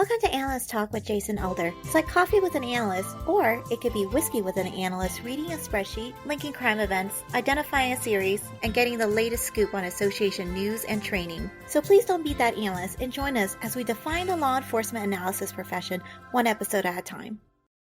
Welcome to Analyst Talk with Jason Elder. It's like coffee with an analyst, or it could be whiskey with an analyst reading a spreadsheet, linking crime events, identifying a series, and getting the latest scoop on association news and training. So please don't beat that analyst and join us as we define the law enforcement analysis profession one episode at a time.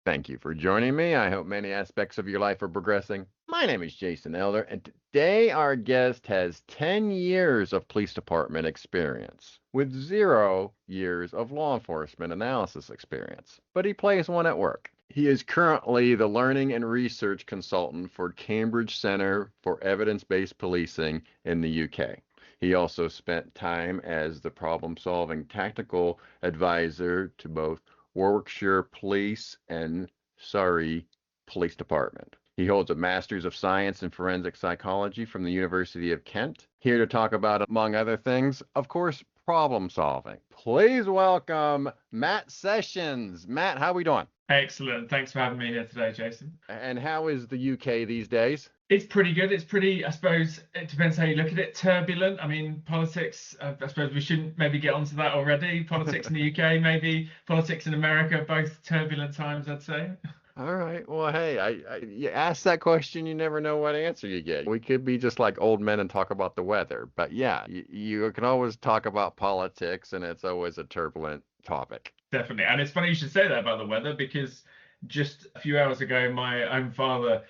Thank you for joining me. I hope many aspects of your life are progressing. My name is Jason Elder, and today our guest has 10 years of police department experience with 0 years of law enforcement analysis experience, but he plays one at work. He is currently the Learning and Research Consultant for Cambridge Centre for Evidence-Based Policing in the UK. He also spent time as the problem-solving tactical advisor to both Warwickshire Police and Surrey Police Department. He holds a Master's of Science in Forensic Psychology from the University of Kent. Here to talk about, among other things, of course, problem solving. Please welcome Matt Sessions. Matt, how are we doing? Excellent. Thanks for having me here today, Jason. And how is the UK these days? It's pretty good. It's pretty, I suppose, it depends how you look at it, turbulent. I mean, politics, I suppose we shouldn't maybe get onto that already. Politics in the UK, maybe politics in America, both turbulent times, I'd say. All right. Well, hey, you ask that question, you never know what answer you get. We could be just like old men and talk about the weather. But yeah, you can always talk about politics, and it's always a turbulent topic. Definitely. And it's funny you should say that about the weather, because just a few hours ago, my own father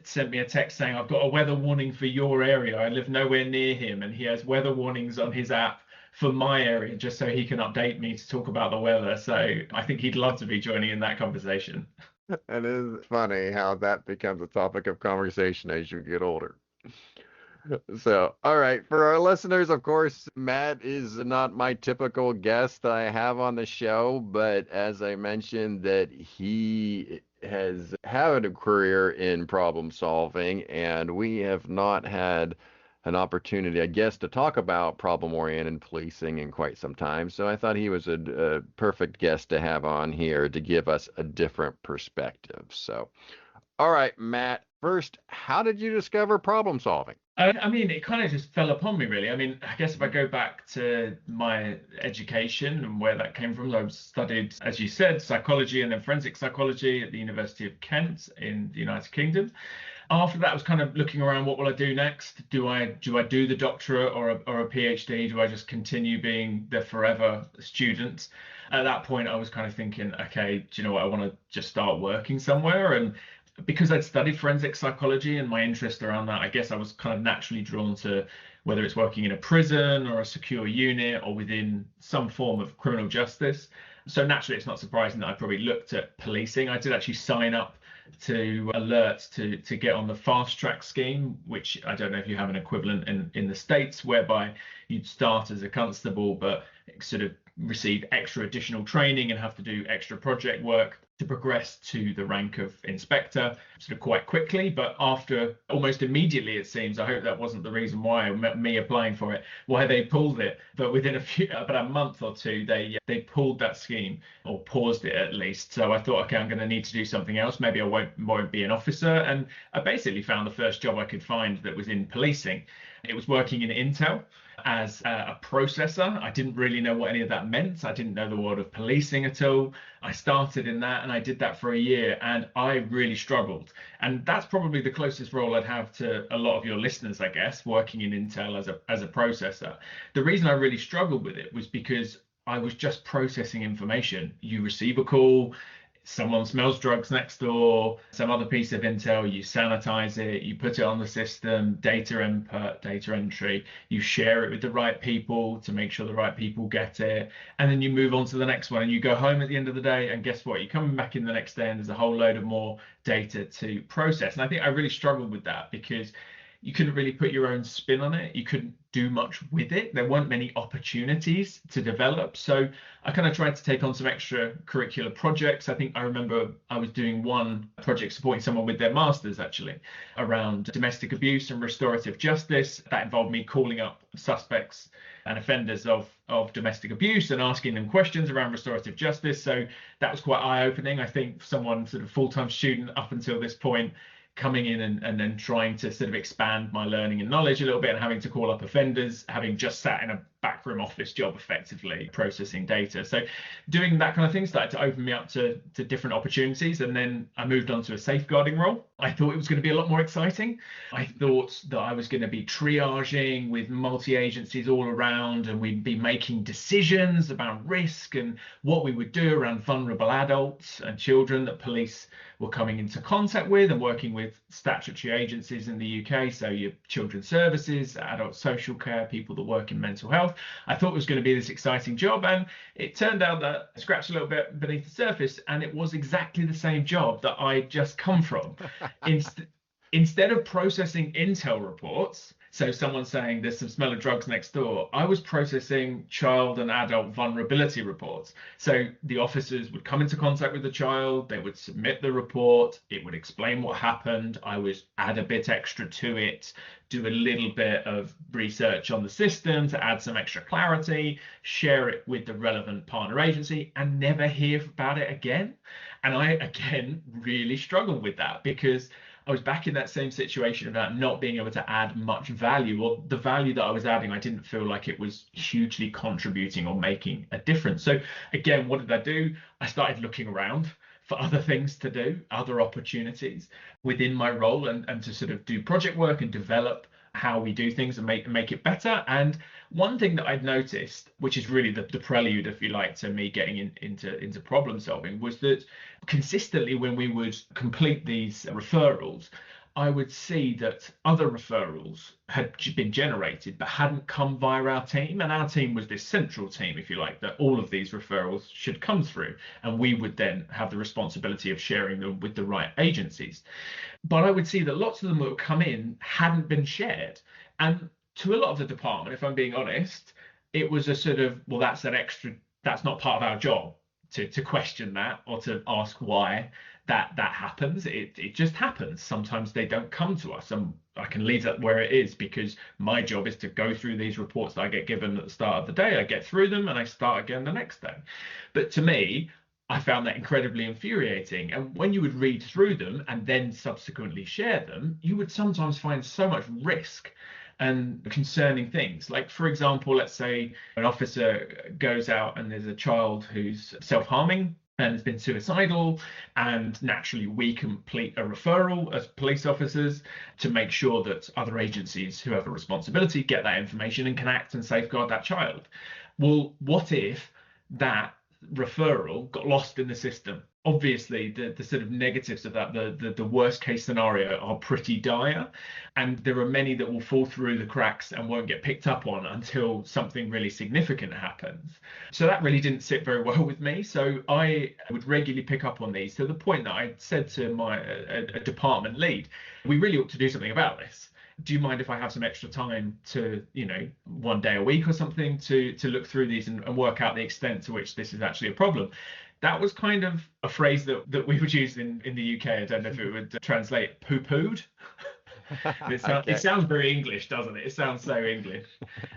sent me a text saying, I've got a weather warning for your area. I live nowhere near him, and he has weather warnings on his app for my area just so he can update me to talk about the weather. So I think he'd love to be joining in that conversation. And it's funny how that becomes a topic of conversation as you get older. So, all right, for our listeners, of course, Matt is not my typical guest that I have on the show, but as I mentioned, that he has had a career in problem solving, and we have not had an opportunity, I guess, to talk about problem-oriented policing in quite some time. So I thought he was a perfect guest to have on here to give us a different perspective. So, all right, Matt, first, how did you discover problem solving? I mean, it kind of just fell upon me, really. I mean, I guess if I go back to my education and where that came from, I studied, as you said, psychology and then forensic psychology at the University of Kent in the United Kingdom. After that, I was kind of looking around, what will I do next? Do I do the doctorate or a PhD? Do I just continue being the forever student? At that point, I was kind of thinking, okay, do you know what? I want to just start working somewhere. And because I'd studied forensic psychology and my interest around that, I guess I was kind of naturally drawn to whether it's working in a prison or a secure unit or within some form of criminal justice. So naturally, it's not surprising that I probably looked at policing. I did actually sign up to Alert to get on the fast track scheme, which I don't know if you have an equivalent in the States, whereby you'd start as a constable, but sort of receive extra additional training and have to do extra project work to progress to the rank of inspector sort of quite quickly. But after almost immediately, it seems, I hope that wasn't the reason why, me applying for it, why they pulled it. But within about a month or two, they pulled that scheme, or paused it at least. So I thought, okay, I'm going to need to do something else. Maybe I won't be an officer. And I basically found the first job I could find that was in policing. It was working in Intel as a processor. I didn't really know what any of that meant. I didn't know the world of policing at all. I started in that and I did that for a year and I really struggled. And that's probably the closest role I'd have to a lot of your listeners, I guess, working in Intel as a processor. The reason I really struggled with it was because I was just processing information. You receive a call, someone smells drugs next door, some other piece of intel, you sanitize it, you put it on the system, data input, data entry, you share it with the right people to make sure the right people get it, and then you move on to the next one and you go home at the end of the day, and guess what? You're coming back in the next day and there's a whole load of more data to process. And I think I really struggled with that because you couldn't really put your own spin on it. You couldn't do much with it. There weren't many opportunities to develop. So I kind of tried to take on some extracurricular projects. I think I remember I was doing one project supporting someone with their masters, actually, around domestic abuse and restorative justice. That involved me calling up suspects and offenders of domestic abuse and asking them questions around restorative justice. So that was quite eye-opening. I think for someone sort of full-time student up until this point, coming in and then trying to sort of expand my learning and knowledge a little bit and having to call up offenders, having just sat in a backroom office job, effectively processing data. So doing that kind of thing started to open me up to different opportunities. And then I moved on to a safeguarding role. I thought it was going to be a lot more exciting. I thought that I was going to be triaging with multi-agencies all around, and we'd be making decisions about risk and what we would do around vulnerable adults and children that police were coming into contact with, and working with statutory agencies in the UK, so your children's services, adult social care, people that work in mental health. I thought it was going to be this exciting job, and it turned out that I scratched a little bit beneath the surface, and it was exactly the same job that I'd just come from. Instead of processing intel reports, so someone saying there's some smell of drugs next door, I was processing child and adult vulnerability reports. So the officers would come into contact with the child, they would submit the report, it would explain what happened, I would add a bit extra to it, do a little bit of research on the system to add some extra clarity, share it with the relevant partner agency, and never hear about it again. And I, again, really struggled with that, because I was back in that same situation about not being able to add much value, or the value that I was adding, I didn't feel like it was hugely contributing or making a difference. So again, what did I do? I started looking around for other things to do, other opportunities within my role, and to sort of do project work and develop how we do things and make it better. And one thing that I'd noticed, which is really the prelude, if you like, to me getting into problem solving, was that consistently when we would complete these referrals, I would see that other referrals had been generated but hadn't come via our team. And our team was this central team, if you like, that all of these referrals should come through. And we would then have the responsibility of sharing them with the right agencies. But I would see that lots of them that would come in hadn't been shared. And to a lot of the department, if I'm being honest, it was a sort of, well, that's not part of our job to question that or to ask why that happens. It just happens. Sometimes they don't come to us, and I can leave that where it is, because my job is to go through these reports that I get given at the start of the day. I get through them and I start again the next day. But to me, I found that incredibly infuriating. And when you would read through them and then subsequently share them, you would sometimes find so much risk and concerning things. Like, for example, let's say an officer goes out and there's a child who's self-harming and has been suicidal, and naturally we complete a referral as police officers to make sure that other agencies who have a responsibility get that information and can act and safeguard that child. Well, what if that referral got lost in the system? Obviously, the sort of negatives of that, the worst case scenario, are pretty dire, and there are many that will fall through the cracks and won't get picked up on until something really significant happens. So that really didn't sit very well with me. So I would regularly pick up on these, to the point that I said to my a department lead, we really ought to do something about this. Do you mind if I have some extra time to, one day a week or something to look through these and work out the extent to which this is actually a problem? That was kind of a phrase that we would use in the UK. I don't know if it would translate poo-pooed. It sounds very English, doesn't it? It sounds so English.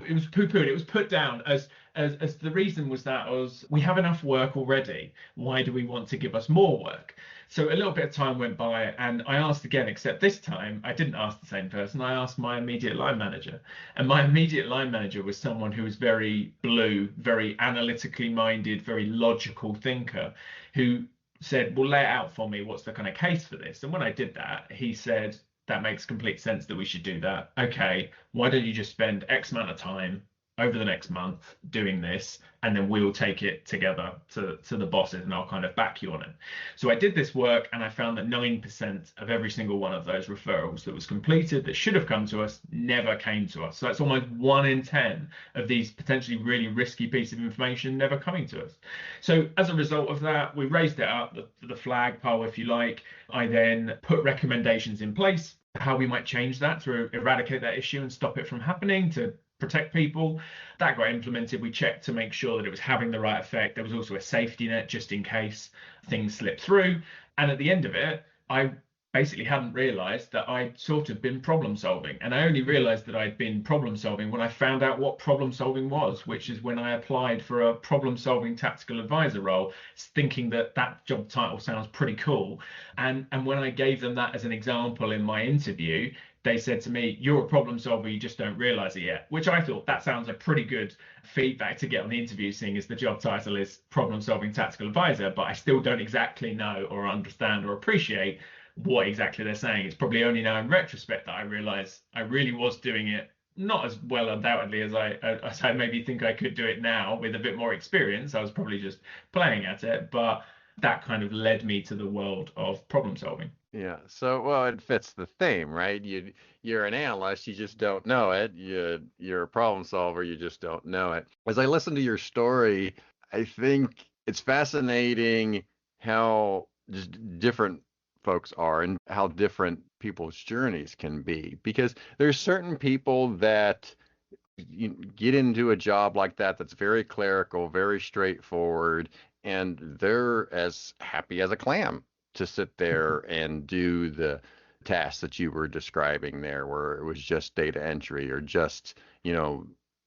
It was poo-pooed. It was put down as the reason was that we have enough work already. Why do we want to give us more work? So a little bit of time went by, and I asked again, except this time I didn't ask the same person. I asked my immediate line manager, and my immediate line manager was someone who was very blue, very analytically minded, very logical thinker, who said, well, lay it out for me. What's the kind of case for this? And when I did that, he said, that makes complete sense that we should do that. Okay, why don't you just spend X amount of time over the next month doing this, and then we'll take it together to the bosses, and I'll kind of back you on it. So I did this work, and I found that 9% of every single one of those referrals that was completed that should have come to us never came to us. So that's almost 1 in 10 of these potentially really risky piece of information never coming to us. So as a result of that, we raised it up, the flag pole, if you like. I then put recommendations in place, how we might change that to eradicate that issue and stop it from happening, to protect people. That got implemented. We checked to make sure that it was having the right effect. There was also a safety net just in case things slipped through. And at the end of it, I basically hadn't realized that I'd sort of been problem solving. And I only realized that I'd been problem solving when I found out what problem solving was, which is when I applied for a problem solving tactical advisor role, thinking that job title sounds pretty cool. And when I gave them that as an example in my interview, they said to me, "You're a problem solver, you just don't realize it yet," which I thought that sounds like pretty good feedback to get on the interview, seeing as the job title is problem solving tactical advisor, but I still don't exactly know or understand or appreciate what exactly they're saying. It's probably only now in retrospect that I realize I really was doing it not as well undoubtedly as I maybe think I could do it now with a bit more experience. I was probably just playing at it, but that kind of led me to the world of problem solving. Yeah. So, well, it fits the theme, right? You're an analyst, you just don't know it. You're a problem solver, you just don't know it. As I listen to your story, I think it's fascinating how just different folks are and how different people's journeys can be. Because there's certain people that you get into a job like that that's very clerical, very straightforward, and they're as happy as a clam to sit there and do the tasks that you were describing there, where it was just data entry or just,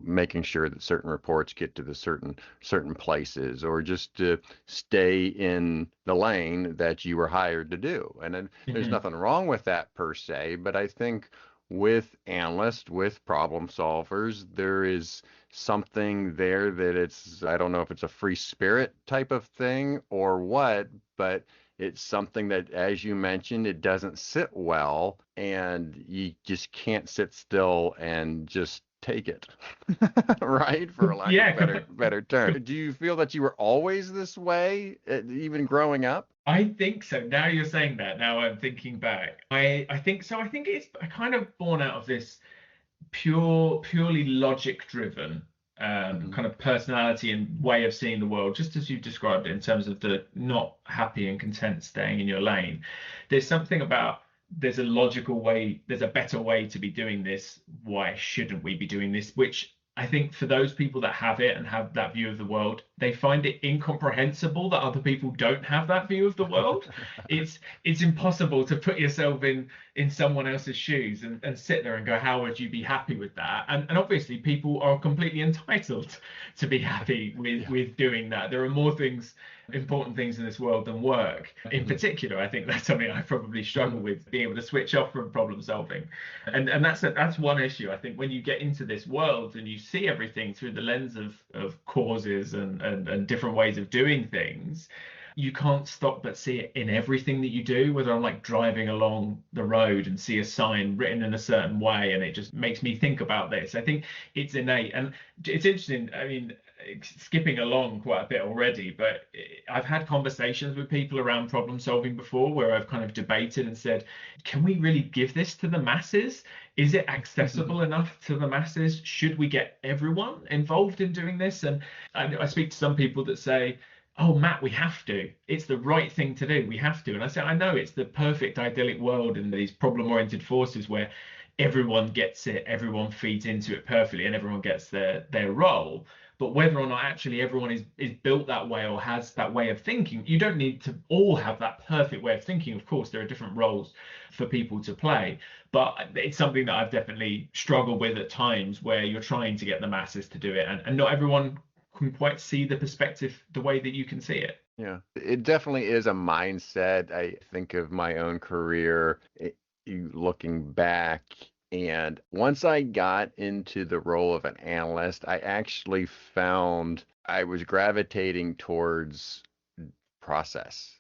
making sure that certain reports get to the certain places, or just to stay in the lane that you were hired to do. And then there's nothing wrong with that per se, but I think with analysts, with problem solvers, there is something there that I don't know if it's a free spirit type of thing or what, but it's something that, as you mentioned, it doesn't sit well, and you just can't sit still and just take it, right? For a lack of a better term. Do you feel that you were always this way, even growing up? I think so. Now you're saying that. Now I'm thinking back. I think so. I think it's kind of born out of this purely logic driven kind of personality and way of seeing the world, just as you described it, in terms of the not happy and content staying in your lane. There's something about there's a logical way, there's a better way to be doing this. Why shouldn't we be doing this? Which I think for those people that have it and have that view of the world, they find it incomprehensible that other people don't have that view of the world. It's impossible to put yourself in someone else's shoes and sit there and go, how would you be happy with that? And obviously people are completely entitled to be happy with doing that. There are more important things in this world than work. In particular, I think that's something I probably struggle with, being able to switch off from problem solving. And that's one issue. I think when you get into this world and you see everything through the lens of causes and different ways of doing things, you can't stop but see it in everything that you do. Whether I'm like driving along the road and see a sign written in a certain way, and it just makes me think about this. I think it's innate, and it's interesting. I mean, skipping along quite a bit already, but I've had conversations with people around problem solving before where I've kind of debated and said, can we really give this to the masses? Is it accessible enough to the masses? Should we get everyone involved in doing this? And I speak to some people that say, oh, Matt, we have to. It's the right thing to do. We have to. And I say, I know it's the perfect idyllic world in these problem-oriented forces where everyone gets it, everyone feeds into it perfectly, and everyone gets their role. But whether or not actually everyone is built that way or has that way of thinking, you don't need to all have that perfect way of thinking. Of course, there are different roles for people to play, but it's something that I've definitely struggled with at times, where you're trying to get the masses to do it, and not everyone can quite see the perspective the way that you can see it. Yeah, it definitely is a mindset. I think of my own career, looking back. And once I got into the role of an analyst, I actually found I was gravitating towards process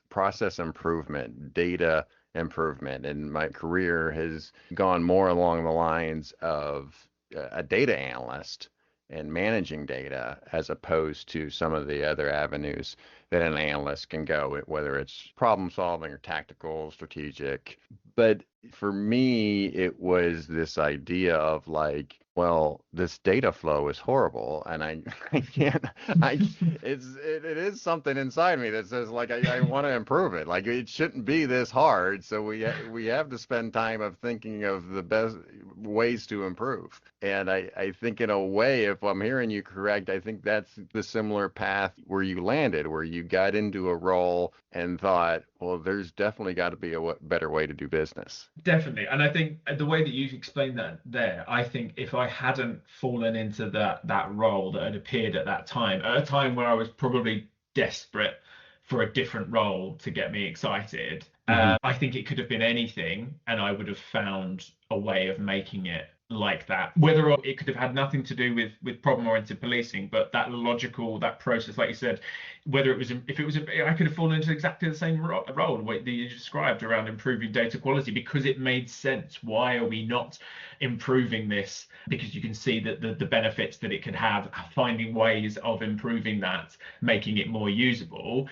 improvement, data improvement. And my career has gone more along the lines of a data analyst and managing data, as opposed to some of the other avenues that an analyst can go, whether it's problem solving or tactical, strategic. But for me, it was this idea of like, well, this data flow is horrible, and I can't. It is something inside me that says like I want to improve it. Like it shouldn't be this hard. So we have to spend time of thinking of the best ways to improve. And I think in a way, if I'm hearing you correct, I think that's the similar path where you landed, where you got into a role and thought, well, there's definitely got to be a better way to do business. Definitely. And I think the way that you've explained that there, I think if I hadn't fallen into that role that had appeared at that time, at a time where I was probably desperate for a different role to get me excited. I think it could have been anything, and I would have found a way of making it like that. Whether it could have had nothing to do with problem-oriented policing, but that process, like you said, whether it was, I could have fallen into exactly the same role that you described around improving data quality, because it made sense. Why are we not improving this? Because you can see that the benefits that it could have, finding ways of improving that, making it more usable.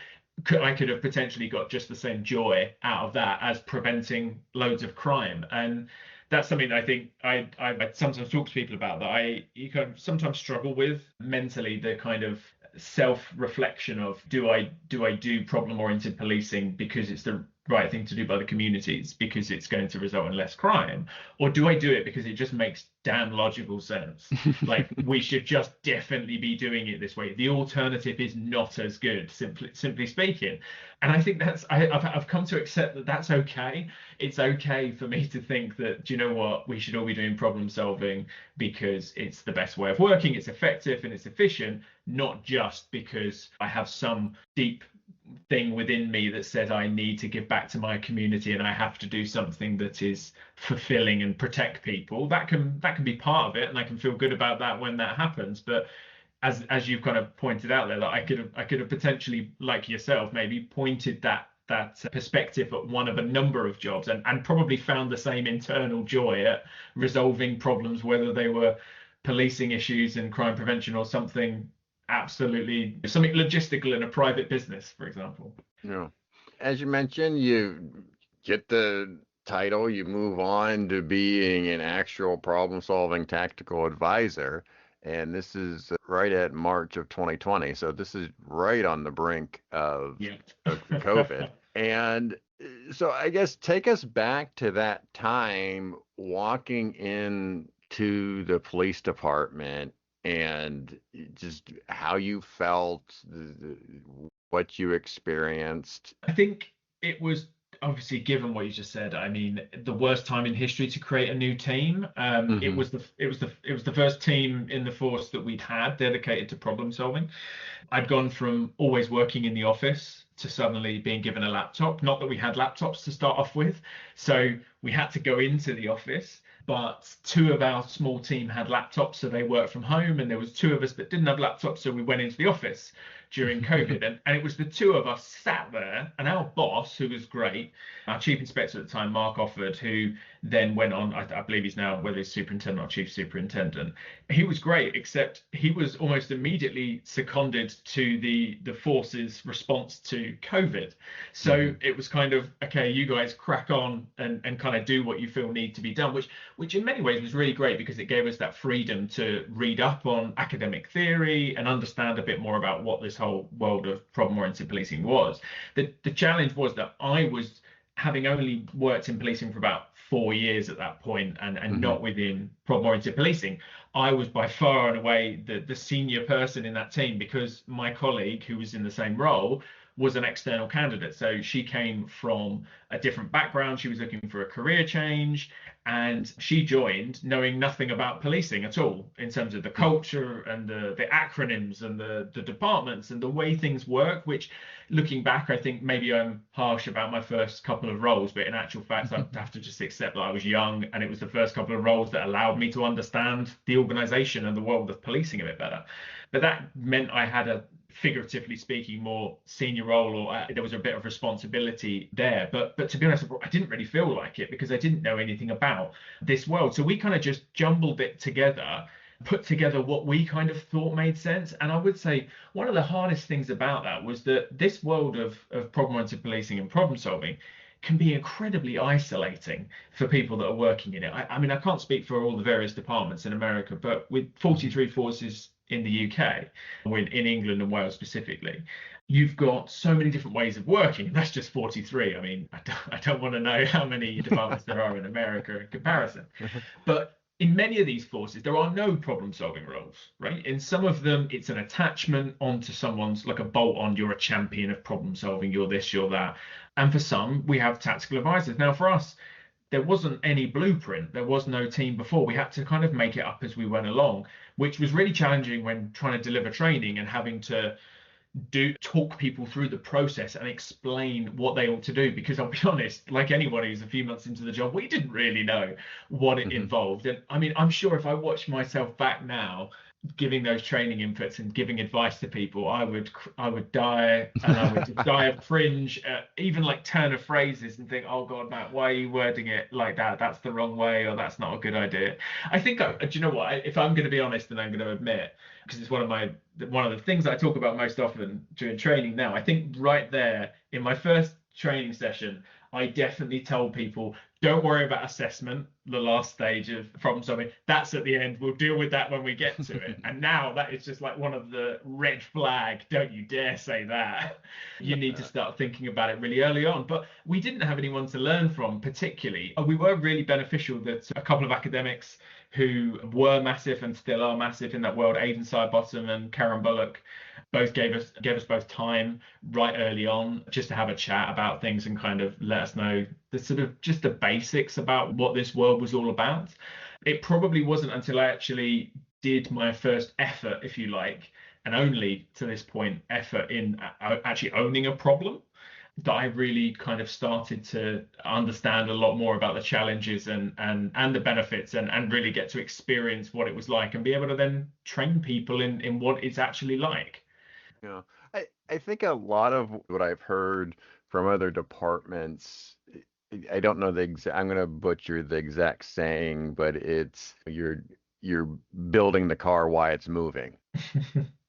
I could have potentially got just the same joy out of that as preventing loads of crime. And that's something that I think I sometimes talk to people about, that you kind of sometimes struggle with mentally, the kind of self-reflection of, do I do problem-oriented policing because it's the right thing to do by the communities, because it's going to result in less crime, or do I do it because it just makes damn logical sense? Like, we should just definitely be doing it this way. The alternative is not as good, simply speaking. And I think I've come to accept that that's okay. It's okay for me to think that, do you know what, we should all be doing problem solving because it's the best way of working, it's effective and it's efficient, not just because I have some deep thing within me that says I need to give back to my community and I have to do something that is fulfilling and protect people. That can be part of it, and I can feel good about that when that happens. But as you've kind of pointed out there, that I could have potentially, like yourself, maybe pointed that perspective at one of a number of jobs, and probably found the same internal joy at resolving problems, whether they were policing issues and crime prevention, or something logistical in a private business, for example. Yeah. As you mentioned, you get the title, you move on to being an actual problem-solving tactical advisor. And this is right at March of 2020. So this is right on the brink of COVID. And so I guess take us back to that time, walking into the police department, and just how you felt, what you experienced. I think it was, obviously, given what you just said, I mean, the worst time in history to create a new team. It was the first team in the force that we'd had dedicated to problem solving. I'd gone from always working in the office to suddenly being given a laptop. Not that we had laptops to start off with, so we had to go into the office. But two of our small team had laptops, so they worked from home, and there was two of us that didn't have laptops, so we went into the office during COVID. And it was the two of us sat there, and our boss, who was great, our chief inspector at the time, Mark Offord, who then went on, I believe he's now, whether he's superintendent or chief superintendent, he was great, except he was almost immediately seconded to the force's response to COVID. So it was kind of, okay, you guys crack on and kind of do what you feel need to be done, which in many ways was really great, because it gave us that freedom to read up on academic theory and understand a bit more about what this whole world of problem-oriented policing was. The challenge was that I was, having only worked in policing for about 4 years at that point, and not within problem-oriented policing, I was by far and away the senior person in that team, because my colleague, who was in the same role, was an external candidate. So she came from a different background. She was looking for a career change, and she joined knowing nothing about policing at all, in terms of the culture and the acronyms and the departments and the way things work, which, looking back, I think maybe I'm harsh about my first couple of roles, but in actual fact, I have to just accept that I was young, and it was the first couple of roles that allowed me to understand the organization and the world of policing a bit better. But that meant I had a, figuratively speaking, more senior role, or there was a bit of responsibility there. But to be honest, I didn't really feel like it, because I didn't know anything about this world. So we kind of just jumbled it together, put together what we kind of thought made sense. And I would say one of the hardest things about that was that this world of problem-oriented policing and problem solving can be incredibly isolating for people that are working in it. I mean, I can't speak for all the various departments in America, but with 43 forces in the UK, in England and Wales specifically, you've got so many different ways of working. That's just 43. I mean, I don't want to know how many departments there are in America in comparison. But in many of these forces, there are no problem-solving roles, right? In some of them, it's an attachment onto someone's, like a bolt-on, you're a champion of problem-solving, you're this, you're that. And for some, we have tactical advisors. Now, for us, there wasn't any blueprint. There was no team before. We had to kind of make it up as we went along, which was really challenging when trying to deliver training and having to do talk people through the process and explain what they ought to do, because I'll be honest, like anyone who's a few months into the job, we didn't really know what it involved. And I mean, I'm sure if I watch myself back now giving those training inputs and giving advice to people, I would die, and I would just die of cringe, even like turn of phrases and think, oh God, Matt, why are you wording it like that? That's the wrong way, or that's not a good idea. I think, do you know what? If I'm going to be honest, and I'm going to admit, because it's one of the things I talk about most often during training now, I think right there in my first training session, I definitely told people, don't worry about assessment, the last stage of problem solving. That's at the end. We'll deal with that when we get to it. And now that is just like one of the red flag. Don't you dare say that. You need to start thinking about it really early on. But we didn't have anyone to learn from particularly. We were really beneficial that a couple of academics who were massive and still are massive in that world, Aidan Sidebottom and Karen Bullock, both gave us both time right early on just to have a chat about things and kind of let us know the sort of just the basics about what this world was all about. It probably wasn't until I actually did my first effort, if you like, and only to this point effort in actually owning a problem, that I really kind of started to understand a lot more about the challenges and the benefits, and really get to experience what it was like and be able to then train people in what it's actually like. Yeah, I think a lot of what I've heard from other departments, I don't know the exact, I'm going to butcher the exact saying, but it's you're building the car while it's moving,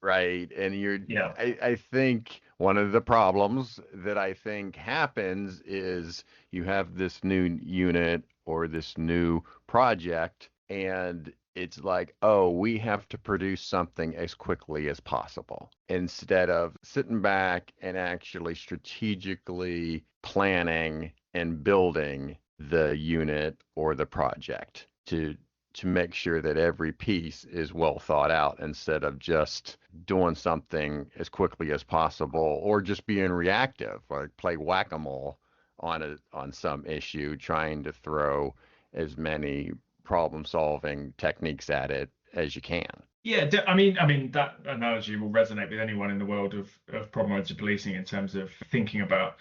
right? And Yeah. I think one of the problems that I think happens is you have this new unit or this new project, and it's like, oh, we have to produce something as quickly as possible instead of sitting back and actually strategically planning and building the unit or the project to make sure that every piece is well thought out, instead of just doing something as quickly as possible or just being reactive, like play whack-a-mole on some issue, trying to throw as many problem solving techniques at it as you can. Yeah, I mean that analogy will resonate with anyone in the world of problem-oriented policing, in terms of thinking about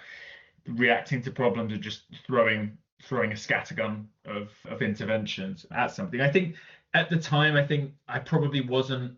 reacting to problems and just throwing a scattergun of interventions at something. I think at the time, I think I probably wasn't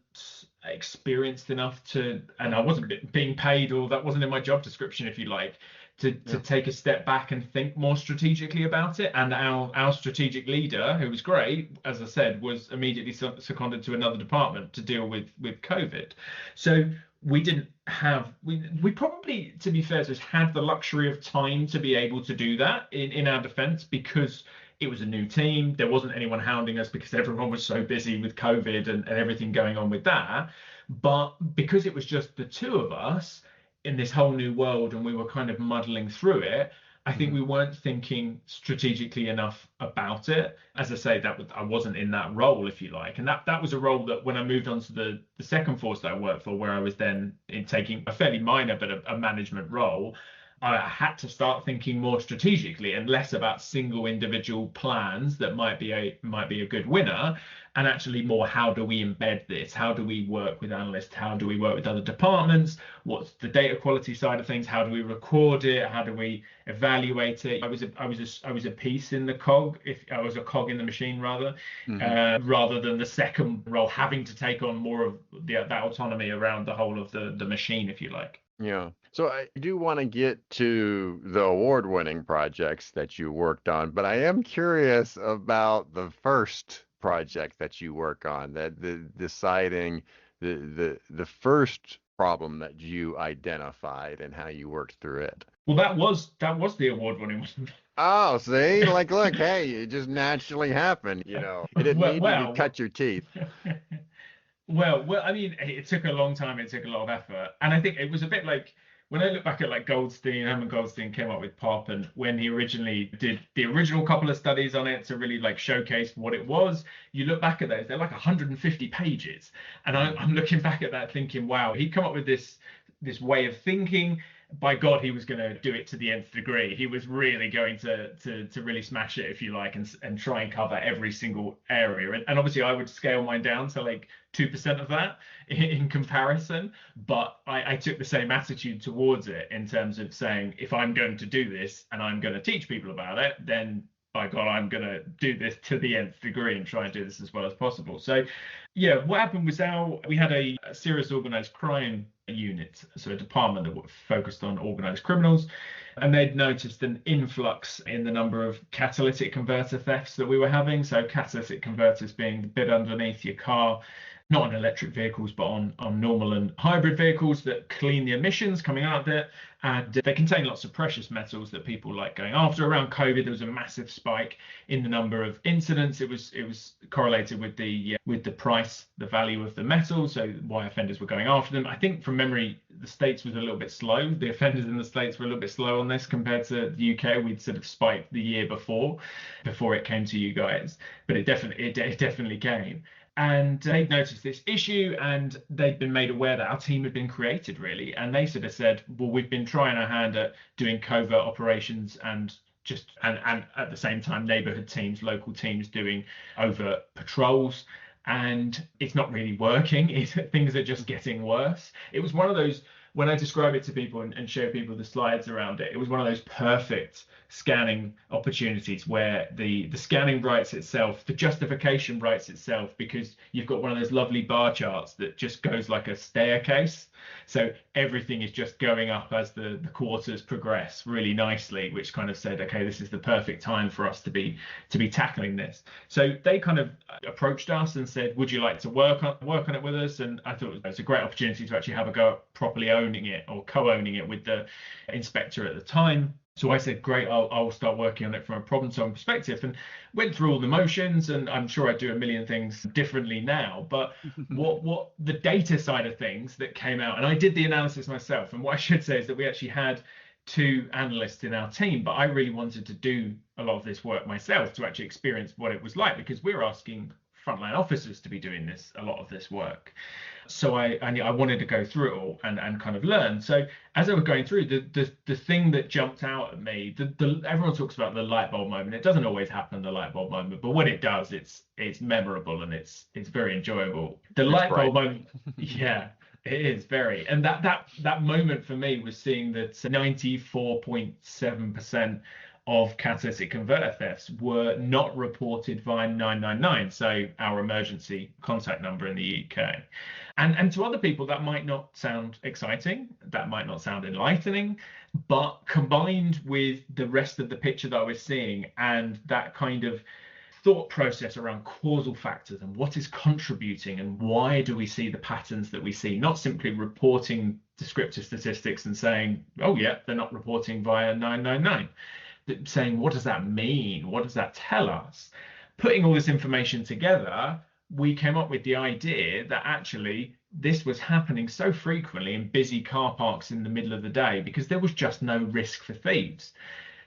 experienced enough to, and I wasn't being paid, or that wasn't in my job description, if you like, to take a step back and think more strategically about it. And our strategic leader, who was great, as I said, was immediately seconded to another department to deal with COVID. So we didn't have, we probably, to be fair to us, had the luxury of time to be able to do that in our defense, because it was a new team. There wasn't anyone hounding us because everyone was so busy with COVID and everything going on with that. But because it was just the two of us in this whole new world and we were kind of muddling through it, I think we weren't thinking strategically enough about it. As I say, I wasn't in that role, if you like. And that was a role that when I moved on to the second force that I worked for, where I was then taking a fairly minor but a management role, I had to start thinking more strategically and less about single individual plans that might be a good winner, and actually more, how do we embed this? How do we work with analysts? How do we work with other departments? What's the data quality side of things? How do we record it? How do we evaluate it? I was a piece in the cog. If I was a cog in the machine, rather than the second role having to take on more of that autonomy around the whole of the machine, if you like. Yeah. So I do want to get to the award-winning projects that you worked on, but I am curious about the first project that you work on, that deciding the first problem that you identified and how you worked through it. Well, that was the award-winning one. Oh, see, like, look, hey, it just naturally happened, you know. It didn't need you to cut your teeth. Well, I mean, it took a long time. It took a lot of effort. And I think it was a bit like, when I look back at like Herman Goldstein came up with POP, and when he originally did the original couple of studies on it to really like showcase what it was, you look back at those, they're like 150 pages. And I'm looking back at that thinking, wow, he'd come up with this way of thinking, by God, he was going to do it to the nth degree. He was really going to really smash it, if you like, and try and cover every single area. And obviously, I would scale mine down to like 2% of that in comparison. But I took the same attitude towards it in terms of saying, if I'm going to do this and I'm going to teach people about it, then by God, I'm going to do this to the nth degree and try and do this as well as possible. So, yeah, what happened was we had a serious organised crime unit, so a department that focused on organised criminals, and they'd noticed an influx in the number of catalytic converter thefts that we were having. So catalytic converters being the bit underneath your car, not on electric vehicles, but on normal and hybrid vehicles that clean the emissions coming out of it. And they contain lots of precious metals that people like going after. Around COVID, there was a massive spike in the number of incidents. It was correlated with the price, the value of the metal, so why offenders were going after them. I think from memory, the States was a little bit slow. The offenders in the States were a little bit slow on this compared to the UK. We'd sort of spiked the year before it came to you guys, but it definitely came. And they'd noticed this issue, and they'd been made aware that our team had been created, really. And they sort of said, well, we've been trying our hand at doing covert operations and at the same time, neighbourhood teams, local teams doing overt patrols. And it's not really working. Things are just getting worse. It was one of those, when I describe it to people and show people the slides around it, it was one of those perfect scanning opportunities where the scanning writes itself, the justification writes itself, because you've got one of those lovely bar charts that just goes like a staircase. So everything is just going up as the quarters progress really nicely, which kind of said, okay, this is the perfect time for us to be tackling this. So they kind of approached us and said, would you like to work on it with us? And I thought it was a great opportunity to actually have a go at properly owning it, or co-owning it with the inspector at the time. So I said, great, I'll start working on it from a problem-solving perspective, and went through all the motions. And I'm sure I do a million things differently now, but what the data side of things that came out, and I did the analysis myself. And what I should say is that we actually had 2 analysts in our team, but I really wanted to do a lot of this work myself to actually experience what it was like, because we're asking frontline officers to be doing a lot of this work. So I wanted to go through it all and kind of learn. So as I was going through, the thing that jumped out at me, everyone talks about the light bulb moment. It doesn't always happen, the light bulb moment, but when it does, it's memorable and it's very enjoyable. The light bulb moment, yeah, it is very. And that moment for me was seeing that 94.7% of catalytic converter thefts were not reported via 999, so our emergency contact number in the UK. And to other people, that might not sound exciting, that might not sound enlightening, but combined with the rest of the picture that I was seeing and that kind of thought process around causal factors and what is contributing and why do we see the patterns that we see, not simply reporting descriptive statistics and saying, oh yeah, they're not reporting via 999. Saying, what does that mean? What does that tell us? Putting all this information together, we came up with the idea that actually this was happening so frequently in busy car parks in the middle of the day because there was just no risk for thieves.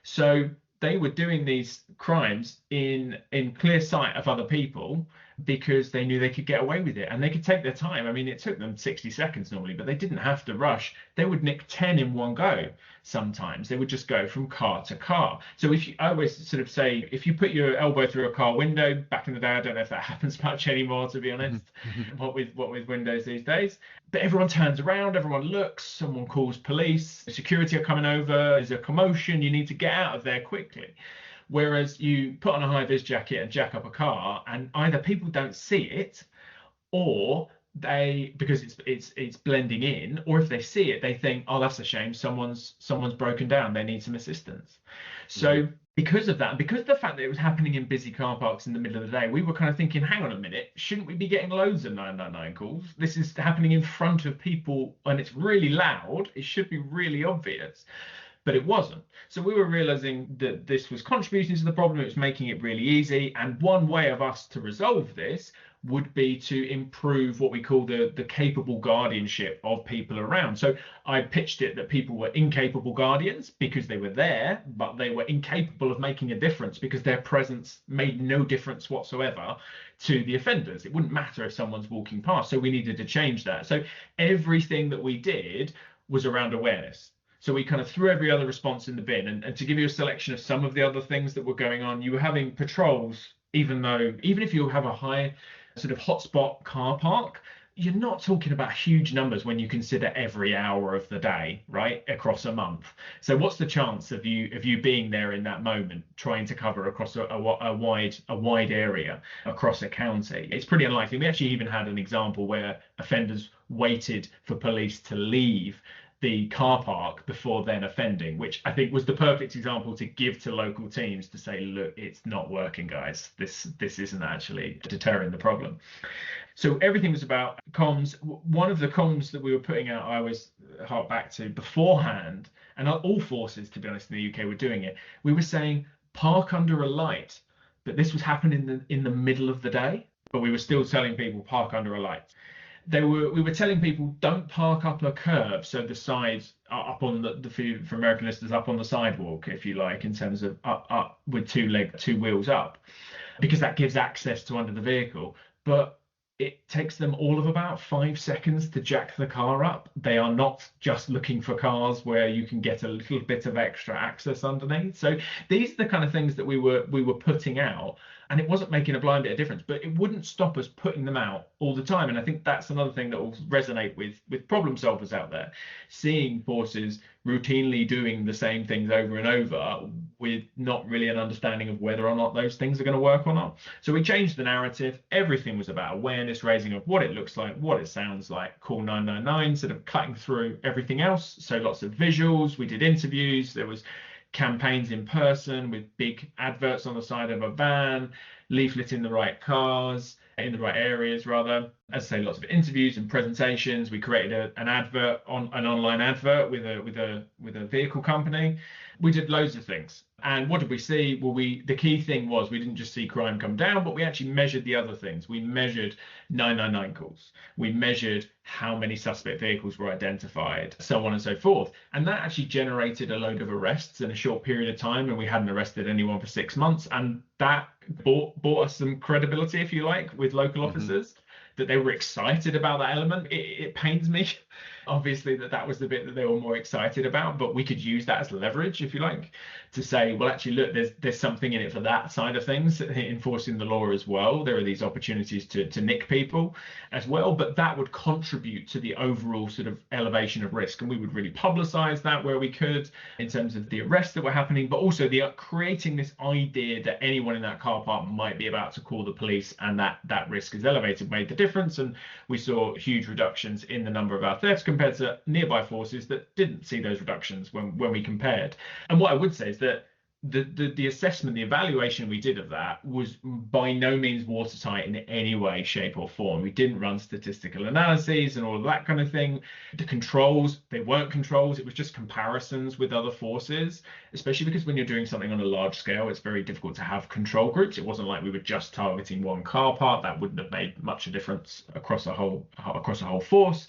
So they were doing these crimes in clear sight of other people because they knew they could get away with it and they could take their time. I mean, it took them 60 seconds normally, but they didn't have to rush. They would nick 10 in one go. Sometimes they would just go from car to car. So I always sort of say, if you put your elbow through a car window, back in the day, I don't know if that happens much anymore, to be honest, what with windows these days, but everyone turns around, everyone looks, someone calls police, security are coming over, there's a commotion, you need to get out of there quickly. Whereas you put on a high-vis jacket and jack up a car, and either people don't see it, or because it's blending in, or if they see it, they think, oh, that's a shame, someone's broken down, they need some assistance. So because of that, and because of the fact that it was happening in busy car parks in the middle of the day, we were kind of thinking, hang on a minute, shouldn't we be getting loads of 999 calls? This is happening in front of people and it's really loud. It should be really obvious. But it wasn't. So we were realizing that this was contributing to the problem. It was making it really easy. And one way of us to resolve this would be to improve what we call the capable guardianship of people around. So I pitched it that people were incapable guardians because they were there, but they were incapable of making a difference because their presence made no difference whatsoever to the offenders. It wouldn't matter if someone's walking past. So we needed to change that. So everything that we did was around awareness. So we kind of threw every other response in the bin. And to give you a selection of some of the other things that were going on, you were having patrols, even if you have a high sort of hotspot car park, you're not talking about huge numbers when you consider every hour of the day, right, across a month. So what's the chance of you being there in that moment, trying to cover across a wide area across a county? It's pretty unlikely. We actually even had an example where offenders waited for police to leave the car park before then offending, which I think was the perfect example to give to local teams to say, look, it's not working, guys. This isn't actually deterring the problem. So everything was about comms. One of the comms that we were putting out, I always hark back to beforehand, and all forces, to be honest, in the UK were doing it. We were saying park under a light, but this was happening in the middle of the day, but we were still telling people park under a light. We were telling people don't park up a curb, so the sides are up on for American listeners, up on the sidewalk, if you like, in terms of up with two wheels up, because that gives access to under the vehicle. But it takes them all of about 5 seconds to jack the car up. They are not just looking for cars where you can get a little bit of extra access underneath. So these are the kind of things that we were putting out, and it wasn't making a blind bit of difference, but it wouldn't stop us putting them out all the time. And I think that's another thing that will resonate with problem solvers out there, seeing forces routinely doing the same things over and over with not really an understanding of whether or not those things are going to work or not. So we changed the narrative. Everything was about awareness raising of what it looks like, what it sounds like, call 999, sort of cutting through everything else. So lots of visuals. We did interviews. There was campaigns in person with big adverts on the side of a van, leaflet in the right cars, in the right areas rather. As I say, lots of interviews and presentations. We created an online advert with a vehicle company. We did loads of things. And what did we see? Well, the key thing was we didn't just see crime come down, but we actually measured the other things. We measured 999 calls. We measured how many suspect vehicles were identified, so on and so forth. And that actually generated a load of arrests in a short period of time, and we hadn't arrested anyone for 6 months. And that bought us some credibility, if you like, with local officers, that they were excited about that element. It pains me, obviously, that was the bit that they were more excited about, but we could use that as leverage, if you like, to say, well, actually, look, there's something in it for that side of things, enforcing the law as well. There are these opportunities to nick people as well, but that would contribute to the overall sort of elevation of risk. And we would really publicize that where we could in terms of the arrests that were happening, but also the creating this idea that anyone in that car park might be about to call the police, and that risk is elevated made the difference. And we saw huge reductions in the number of our thefts compared to nearby forces that didn't see those reductions when we compared. And what I would say is that the assessment, the evaluation we did of that was by no means watertight in any way, shape or form. We didn't run statistical analyses and all of that kind of thing. The controls, they weren't controls. It was just comparisons with other forces, especially because when you're doing something on a large scale, it's very difficult to have control groups. It wasn't like we were just targeting one car park. That wouldn't have made much of a difference across a whole force.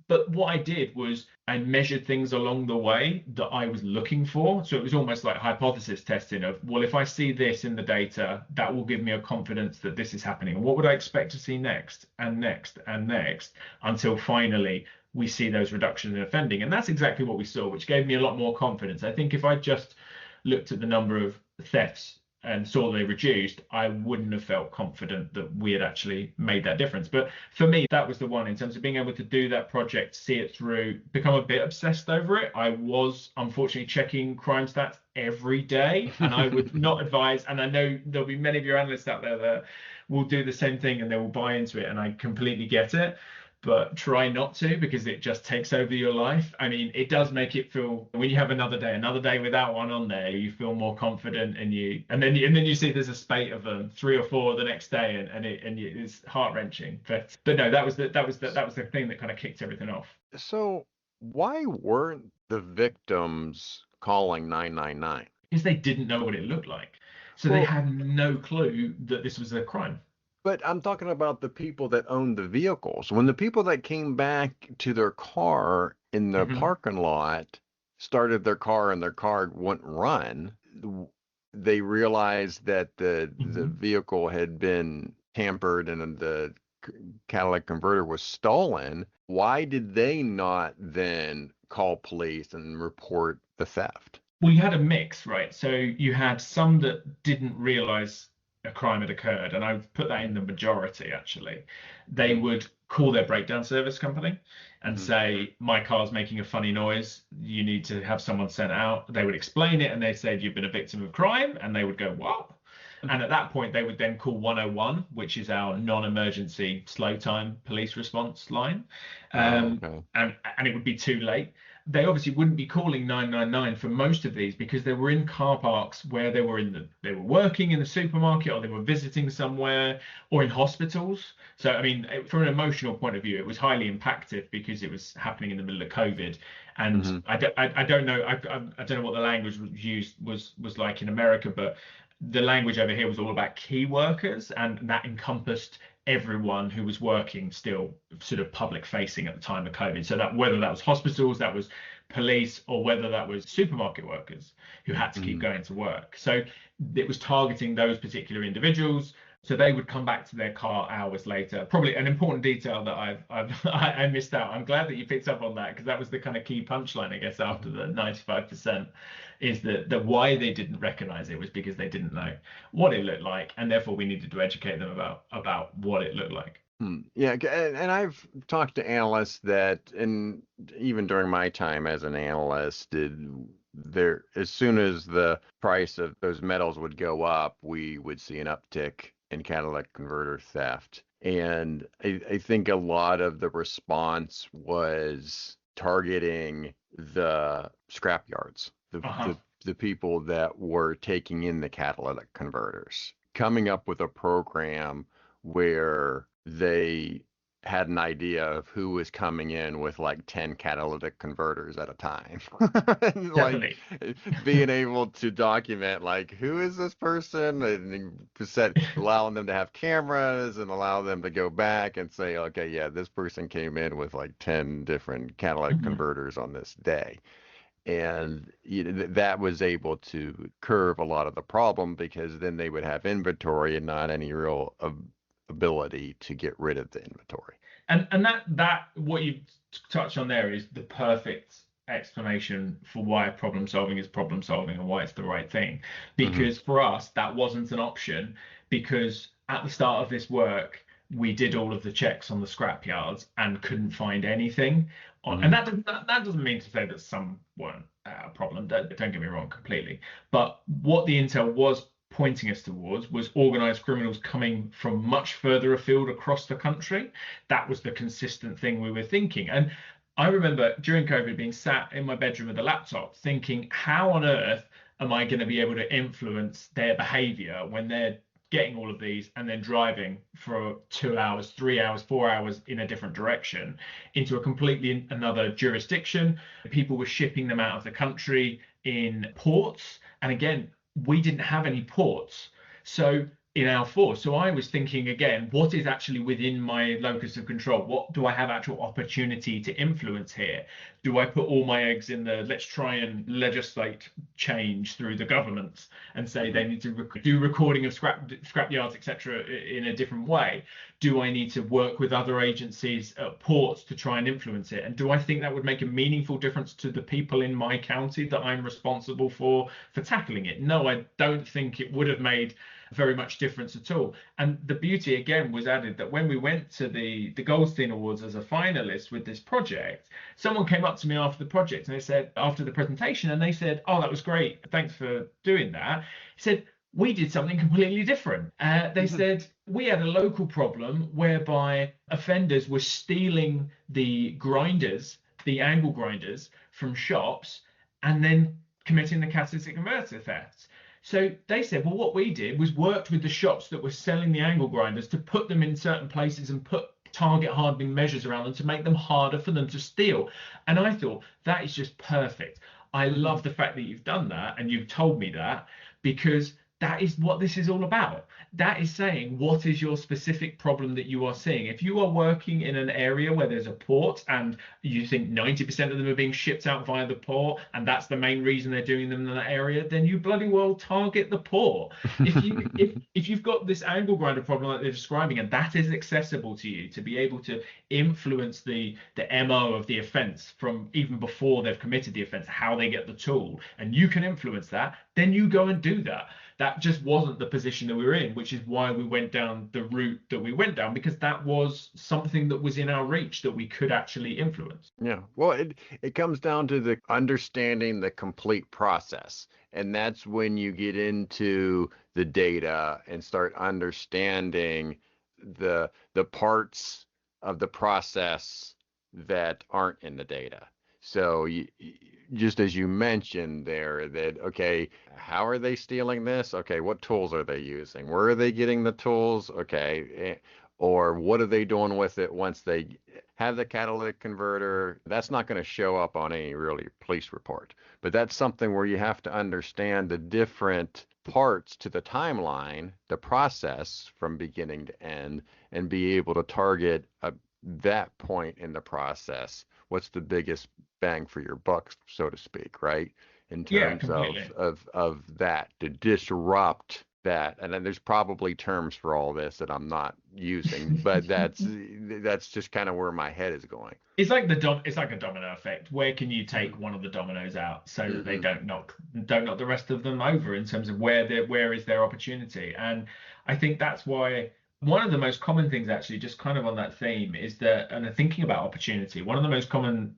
But what I did was I measured things along the way that I was looking for. So it was almost like hypothesis testing of, well, if I see this in the data, that will give me a confidence that this is happening. And what would I expect to see next and next and next until finally we see those reductions in offending? And that's exactly what we saw, which gave me a lot more confidence. I think if I just looked at the number of thefts and saw they reduced, I wouldn't have felt confident that we had actually made that difference. But for me, that was the one in terms of being able to do that project, see it through, become a bit obsessed over it. I was unfortunately checking crime stats every day, and I would not advise, and I know there'll be many of your analysts out there that will do the same thing and they will buy into it, and I completely get it. But try not to, because it just takes over your life. I mean, it does make it feel, when you have another day without one on there, you feel more confident, and then you see there's a spate of them, 3 or 4 the next day, and it's heart-wrenching. But no, that was the thing that kind of kicked everything off. So why weren't the victims calling 999? Because they didn't know what it looked like. So they had no clue that this was a crime. But I'm talking about the people that owned the vehicles. When the people that came back to their car in the parking lot started their car and their car wouldn't run, they realized that the vehicle had been tampered and the catalytic converter was stolen. why did they not then call police and report the theft? Well, you had a mix, right? So you had some that didn't realize a crime had occurred, and I would put that in the majority actually. They would call their breakdown service company and say, my car's making a funny noise, you need to have someone sent out. They would explain it and they said, you've been a victim of crime, and they would go, what? And at that point, they would then call 101, which is our non-emergency slow time police response line. And it would be too late. They obviously wouldn't be calling 999 for most of these because they were in car parks where they were working in the supermarket, or they were visiting somewhere, or in hospitals. So, I mean, from an emotional point of view, it was highly impactful because it was happening in the middle of COVID. And I don't know what the language used was like in America, but the language over here was all about key workers, and that encompassed everyone who was working still sort of public facing at the time of COVID. So that whether that was hospitals, that was police, or whether that was supermarket workers who had to keep going to work. So it was targeting those particular individuals. So they would come back to their car hours later. Probably an important detail that I missed out. I'm glad that you picked up on that, because that was the kind of key punchline, I guess, after the 95%, is that why they didn't recognize it was because they didn't know what it looked like, and therefore we needed to educate them about what it looked like. Yeah, and I've talked to analysts that, and even during my time as an analyst, as soon as the price of those metals would go up, we would see an uptick in catalytic converter theft. And I think a lot of the response was targeting the scrap yards, the people that were taking in the catalytic converters, coming up with a program where they had an idea of who was coming in with like 10 catalytic converters at a time. Like being able to document, like, who is this person, and allowing them to have cameras and allow them to go back and say, okay, yeah, this person came in with like 10 different catalytic converters on this day. And that was able to curb a lot of the problem, because then they would have inventory and not any real ability to get rid of the inventory. And that what you touched on there is the perfect explanation for why problem solving is problem solving and why it's the right thing. Because for us, that wasn't an option, because at the start of this work, we did all of the checks on the scrap yards and couldn't find anything. And that doesn't mean to say that some weren't a problem. Don't get me wrong completely. But what the intel was pointing us towards was organized criminals coming from much further afield across the country. That was the consistent thing we were thinking. And I remember during COVID being sat in my bedroom with a laptop thinking, how on earth am I going to be able to influence their behavior when they're getting all of these and then driving for 2 hours, 3 hours, 4 hours in a different direction into a completely another jurisdiction? People were shipping them out of the country in ports. And again, we didn't have any ports in our force. So I was thinking again, what is actually within my locus of control? What do I have actual opportunity to influence here? Do I put all my eggs in the let's try and legislate change through the governments and say they need to do recording of scrap yards, etc., in a different way? Do I need to work with other agencies at ports to try and influence it? And do I think that would make a meaningful difference to the people in my county that I'm responsible for tackling it? No, I don't think it would have made very much difference at all. And the beauty again was added that when we went to the Goldstein Awards as a finalist with this project, someone came up to me after the project and they said, after the presentation, and they said, oh, that was great, thanks for doing that. He said, we did something completely different. They said, we had a local problem whereby offenders were stealing the grinders, the angle grinders from shops, and then committing the catalytic converter thefts. So they said, well, what we did was worked with the shops that were selling the angle grinders to put them in certain places and put target hardening measures around them to make them harder for them to steal. And I thought, that is just perfect. I love the fact that you've done that and you've told me that, because that is what this is all about. That is saying, what is your specific problem that you are seeing? If you are working in an area where there's a port and you think 90% of them are being shipped out via the port, and that's the main reason they're doing them in that area, then you bloody well target the port. If you've got this angle grinder problem like they're describing, and that is accessible to you to be able to influence the MO of the offense from even before they've committed the offense, how they get the tool, and you can influence that, then you go and do that. That just wasn't the position that we were in, which is why we went down the route that we went down, because that was something that was in our reach that we could actually influence. Yeah. Well, it comes down to the understanding the complete process. And that's when you get into the data and start understanding the parts of the process that aren't in the data. So just as you mentioned there, that, okay, how are they stealing this? Okay, what tools are they using? Where are they getting the tools? Okay, or what are they doing with it once they have the catalytic converter? That's not going to show up on any really police report, but that's something where you have to understand the different parts to the timeline, the process from beginning to end, and be able to target that point in the process. What's the biggest bang for your buck, so to speak, right? In terms of that, to disrupt that. And then there's probably terms for all this that I'm not using, but that's just kind of where my head is going. It's like it's like a domino effect. Where can you take one of the dominoes out so that they don't knock the rest of them over in terms of where is their opportunity? And I think that's why one of the most common things, actually, just kind of on that theme, is that, and thinking about opportunity, one of the most common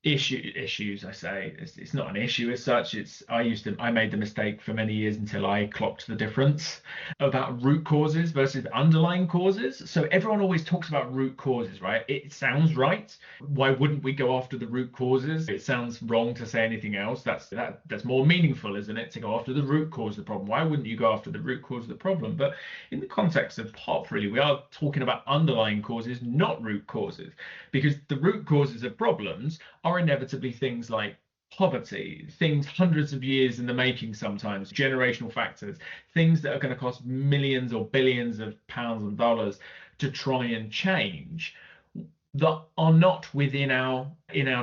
issues, I say, it's not an issue as such. I made the mistake for many years until I clocked the difference about root causes versus underlying causes. So everyone always talks about root causes, right? It sounds right. Why wouldn't we go after the root causes? It sounds wrong to say anything else. That's more meaningful, isn't it, to go after the root cause of the problem? Why wouldn't you go after the root cause of the problem? But in the context of POP, really, we are talking about underlying causes, not root causes, because the root causes of problems are inevitably things like poverty, things hundreds of years in the making, sometimes generational factors, things that are going to cost millions or billions of pounds and dollars to try and change, that are not within our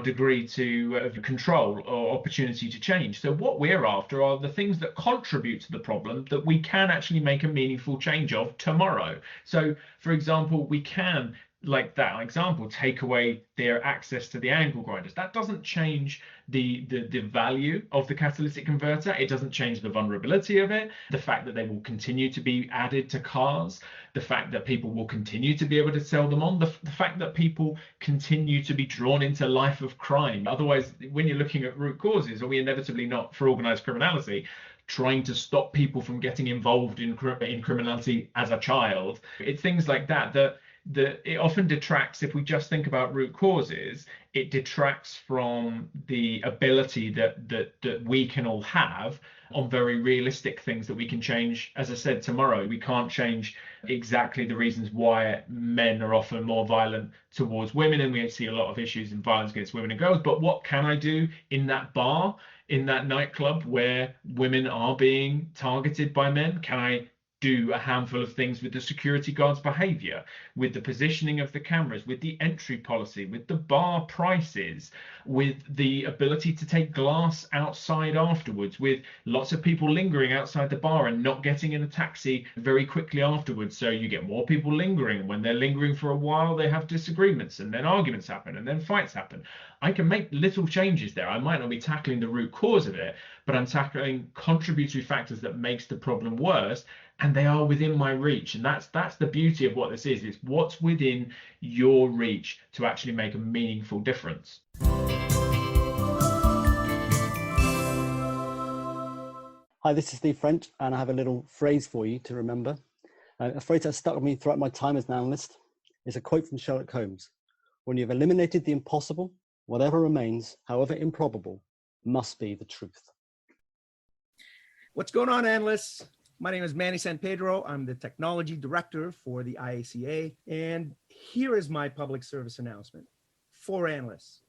degree to control or opportunity to change. So what we're after are the things that contribute to the problem that we can actually make a meaningful change of tomorrow. So, for example, we can, like that example, take away their access to the angle grinders. That doesn't change the value of the catalytic converter. It doesn't change the vulnerability of it, the fact that they will continue to be added to cars, the fact that people will continue to be able to sell them on, the fact that people continue to be drawn into life of crime. Otherwise, when you're looking at root causes, are we inevitably not, for organized criminality, trying to stop people from getting involved in criminality as a child? It's things like that it often detracts. If we just think about root causes, it detracts from the ability that we can all have on very realistic things that we can change. As I said, tomorrow we can't change exactly the reasons why men are often more violent towards women, and we see a lot of issues in violence against women and girls. But what can I do in that bar, in that nightclub where women are being targeted by men? Can I do a handful of things with the security guard's behavior, with the positioning of the cameras, with the entry policy, with the bar prices, with the ability to take glass outside afterwards, with lots of people lingering outside the bar and not getting in a taxi very quickly afterwards. So you get more people lingering. When they're lingering for a while, they have disagreements, and then arguments happen, and then fights happen. I can make little changes there. I might not be tackling the root cause of it, but I'm tackling contributory factors that makes the problem worse, and they are within my reach. And that's the beauty of what this is. It's what's within your reach to actually make a meaningful difference. Hi, this is Steve French, and I have a little phrase for you to remember. A phrase that stuck with me throughout my time as an analyst is a quote from Sherlock Holmes. When you've eliminated the impossible, whatever remains, however improbable, must be the truth. What's going on, analysts? My name is Manny San Pedro. I'm the technology director for the IACA. And here is my public service announcement for analysts.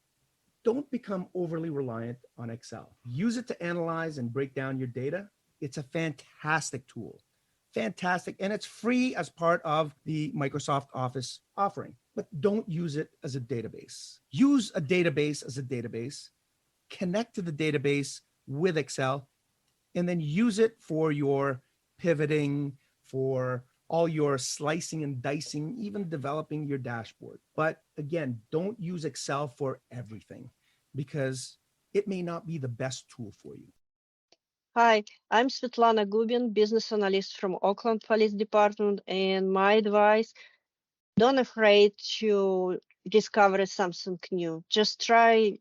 Don't become overly reliant on Excel. Use it to analyze and break down your data, It's a fantastic tool. Fantastic. And it's free as part of the Microsoft Office offering, but don't use it as a database. Use a database as a database, connect to the database with Excel, and then use it for your pivoting, for all your slicing and dicing, even developing your dashboard. But again, don't use Excel for everything because it may not be the best tool for you. Hi, I'm Svetlana Gubin, business analyst from Oakland Police Department, and my advice, don't afraid to discover something new. Just try,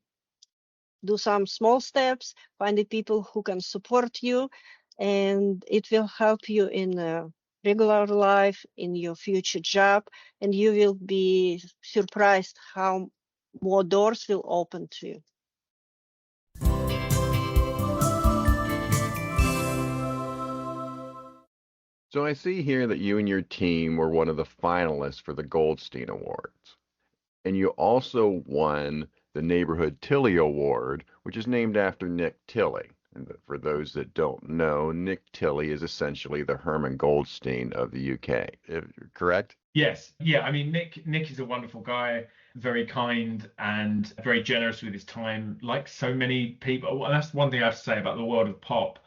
do some small steps, find the people who can support you, and it will help you in regular life, in your future job, and you will be surprised how more doors will open to you. So I see here that you and your team were one of the finalists for the Goldstein Awards. And you also won the Neighbourhood Tilley Award, which is named after Nick Tilley. And for those that don't know, Nick Tilley is essentially the Herman Goldstein of the UK. Correct? Yes. Yeah. I mean, Nick is a wonderful guy, very kind and very generous with his time, like so many people. Well, that's one thing I have to say about the world of pop.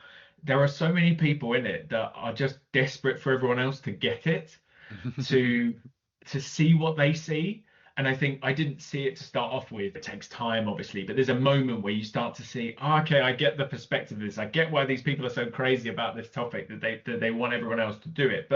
There are so many people in it that are just desperate for everyone else to get it, to see what they see. And I think I didn't see it to start off with. It takes time, obviously, but there's a moment where you start to see, oh, okay, I get the perspective of this. I get why these people are so crazy about this topic, that they want everyone else to do it.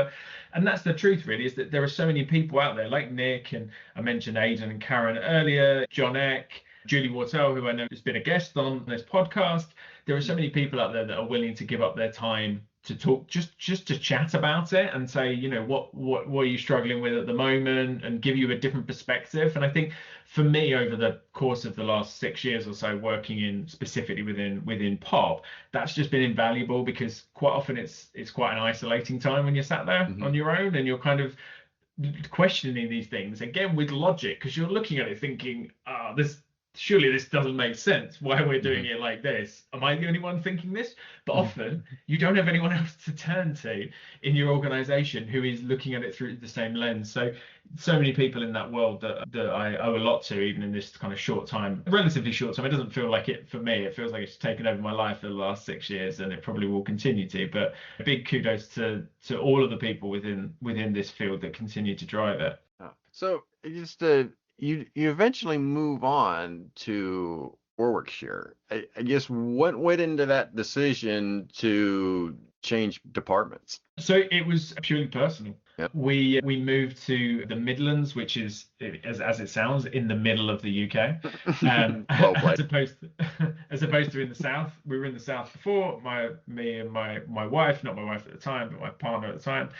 And that's the truth, really, is that there are so many people out there like Nick, and I mentioned Aidan and Karen earlier, John Eck, Julie Wartell, who I know has been a guest on this podcast. There are so many people out there that are willing to give up their time to talk, just to chat about it and say, you know, what are you struggling with at the moment, and give you a different perspective. And I think for me, over the course of the last 6 years or so, working in specifically within pop, that's just been invaluable, because quite often it's quite an isolating time when you're sat there on your own and you're kind of questioning these things again with logic, because you're looking at it thinking, surely this doesn't make sense. Why we're doing it like this? Am I the only one thinking this? But often you don't have anyone else to turn to in your organization who is looking at it through the same lens. So many people in that world that I owe a lot to, even in this kind of short time, relatively short time. It doesn't feel like it for me. It feels like it's taken over my life for the last 6 years, and it probably will continue to. But a big kudos to all of the people within this field that continue to drive it. So just you eventually move on to Warwickshire. I guess what went into that decision to change departments? So it was purely personal. Yep. We moved to the Midlands, which is, as it sounds, in the middle of the UK, well played. as opposed to in the south. We were in the south before. Me and my wife, not my wife at the time, but my partner at the time,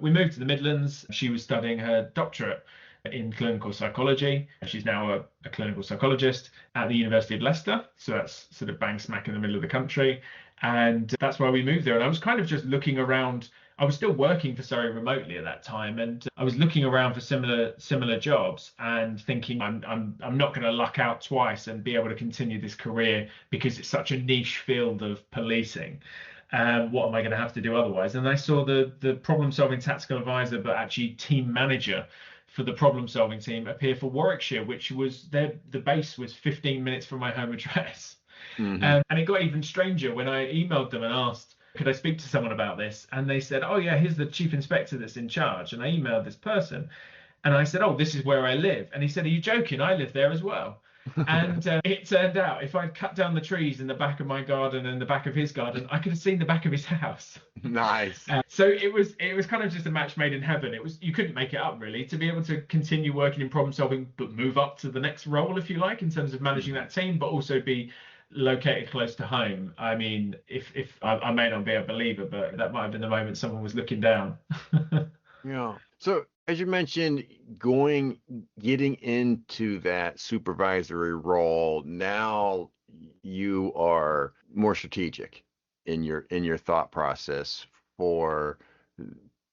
we moved to the Midlands. She was studying her doctorate in clinical psychology. She's now a clinical psychologist at the University of Leicester. So that's sort of bang smack in the middle of the country. And that's why we moved there. And I was kind of just looking around. I was still working for Surrey remotely at that time, and I was looking around for similar jobs and thinking, I'm not going to luck out twice and be able to continue this career because it's such a niche field of policing. What am I going to have to do otherwise? And I saw the problem-solving tactical advisor, but actually team manager for the problem-solving team appear for Warwickshire, which was the base was 15 minutes from my home address. And it got even stranger when I emailed them and asked, could I speak to someone about this? And they said, oh yeah, here's the chief inspector that's in charge. And I emailed this person and I said, oh, this is where I live. And he said, are you joking? I live there as well. And it turned out if I'd cut down the trees in the back of my garden and the back of his garden, I could have seen the back of his house. Nice. So it was kind of just a match made in heaven. You couldn't make it up, really, to be able to continue working in problem solving, but move up to the next role, if you like, in terms of managing that team, but also be located close to home. I mean, if I may not be a believer, but that might have been the moment someone was looking down. Yeah. So as you mentioned, getting into that supervisory role, now you are more strategic in your thought process for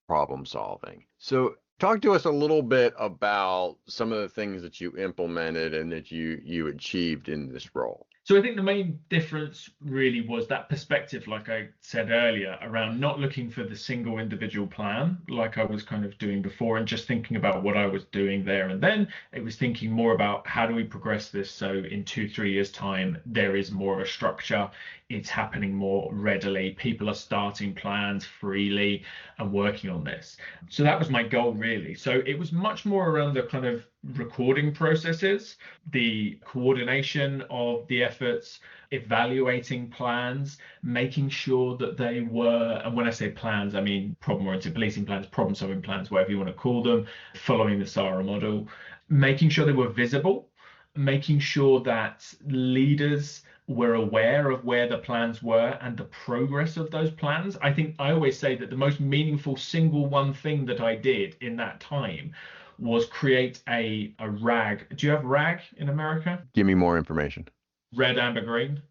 problem solving. So talk to us a little bit about some of the things that you implemented and that you achieved in this role. So I think the main difference really was that perspective, like I said earlier, around not looking for the single individual plan, like I was kind of doing before, and just thinking about what I was doing there and then. It was thinking more about how do we progress this so in 2-3 years' time, there is more of a structure, it's happening more readily, people are starting plans freely and working on this. So that was my goal, really. So it was much more around the kind of recording processes, the coordination of the efforts, evaluating plans, making sure that they were, and when I say plans, I mean problem-oriented policing plans, problem-solving plans, whatever you want to call them, following the Czar model, making sure they were visible, making sure that leaders were aware of where the plans were and the progress of those plans. I think I always say that the most meaningful single one thing that I did in that time was create a RAG. Do you have RAG in America? Give me more information. Red, amber, green.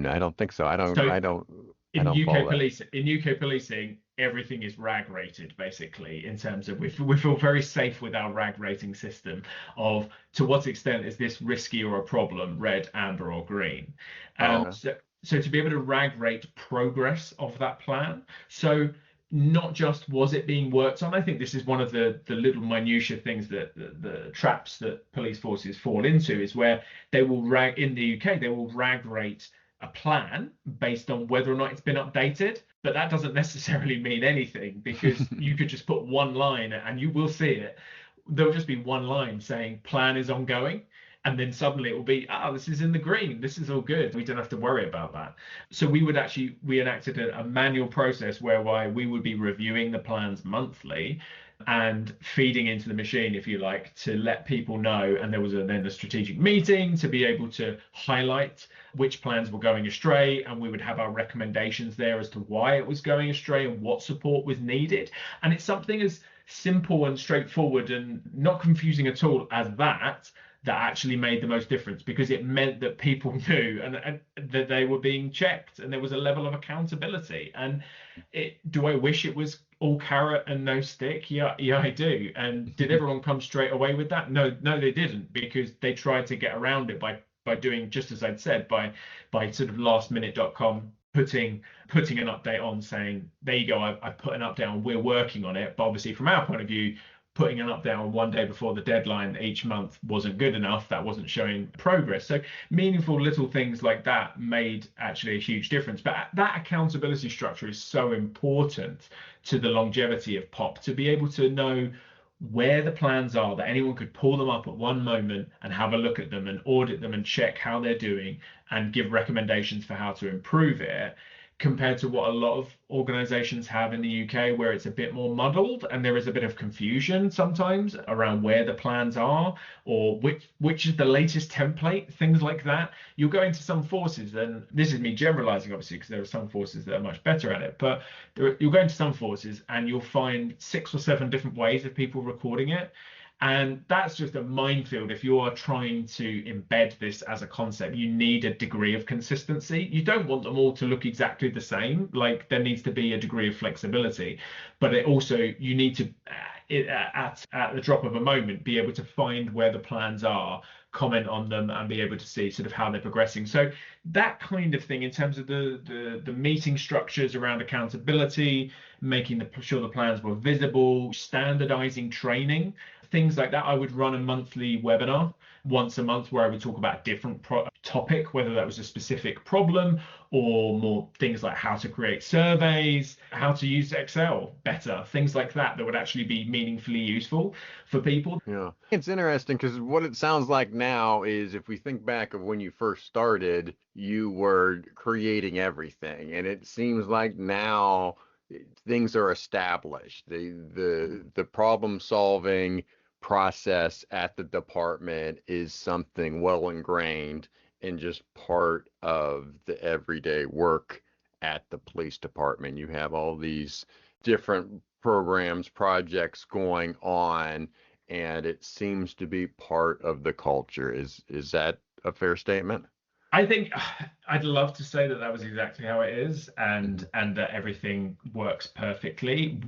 I don't think so. I don't In UK follow that. policing, everything is RAG rated, basically, in terms of we feel very safe with our RAG rating system of to what extent is this risky or a problem, red, amber, or green. So to be able to RAG rate progress of that plan. So not just was it being worked on. I think this is one of the little minutiae things that the traps that police forces fall into, is where they will RAG, in the UK, they will RAG rate a plan based on whether or not it's been updated. But that doesn't necessarily mean anything, because you could just put one line and you will see it. There'll just be one line saying plan is ongoing. And then suddenly it will be, this is in the green. This is all good. We don't have to worry about that. So we enacted a manual process whereby we would be reviewing the plans monthly and feeding into the machine, if you like, to let people know. And there was then a strategic meeting to be able to highlight which plans were going astray. And we would have our recommendations there as to why it was going astray and what support was needed. And it's something as simple and straightforward and not confusing at all as that actually made the most difference, because it meant that people knew and that they were being checked and there was a level of accountability. And do I wish it was all carrot and no stick? Yeah, I do. And did everyone come straight away with that? No, they didn't, because they tried to get around it by doing just as I'd said, by sort of lastminute.com putting an update on, saying, there you go, I've put an update on, we're working on it. But obviously from our point of view, putting an update on one day before the deadline each month wasn't good enough. That wasn't showing progress. So meaningful little things like that made actually a huge difference. But that accountability structure is so important to the longevity of POP, to be able to know where the plans are, that anyone could pull them up at one moment and have a look at them and audit them and check how they're doing and give recommendations for how to improve it, compared to what a lot of organizations have in the UK, where it's a bit more muddled and there is a bit of confusion sometimes around where the plans are or which is the latest template, things like that. You'll go into some forces, and this is me generalizing, obviously, because there are some forces that are much better at it, but you'll go into some forces and you'll find 6 or 7 different ways of people recording it. And that's just a minefield. If you are trying to embed this as a concept, you need a degree of consistency. You don't want them all to look exactly the same. Like, there needs to be a degree of flexibility, but it also, you need to, at the drop of a moment, be able to find where the plans are, comment on them, and be able to see sort of how they're progressing. So that kind of thing, in terms of the meeting structures around accountability, making sure the plans were visible, standardizing training, things like that. I would run a monthly webinar once a month where I would talk about a different topic, whether that was a specific problem or more things like how to create surveys, how to use Excel better, things like that would actually be meaningfully useful for people. Yeah, it's interesting, because what it sounds like now is, if we think back of when you first started, you were creating everything, and it seems like now things are established. The problem solving process at the department is something well ingrained and just part of the everyday work at the police department. You have all these different programs, projects going on, and it seems to be part of the culture. Is that a fair statement? I think I'd love to say that was exactly how it is, and that everything works perfectly.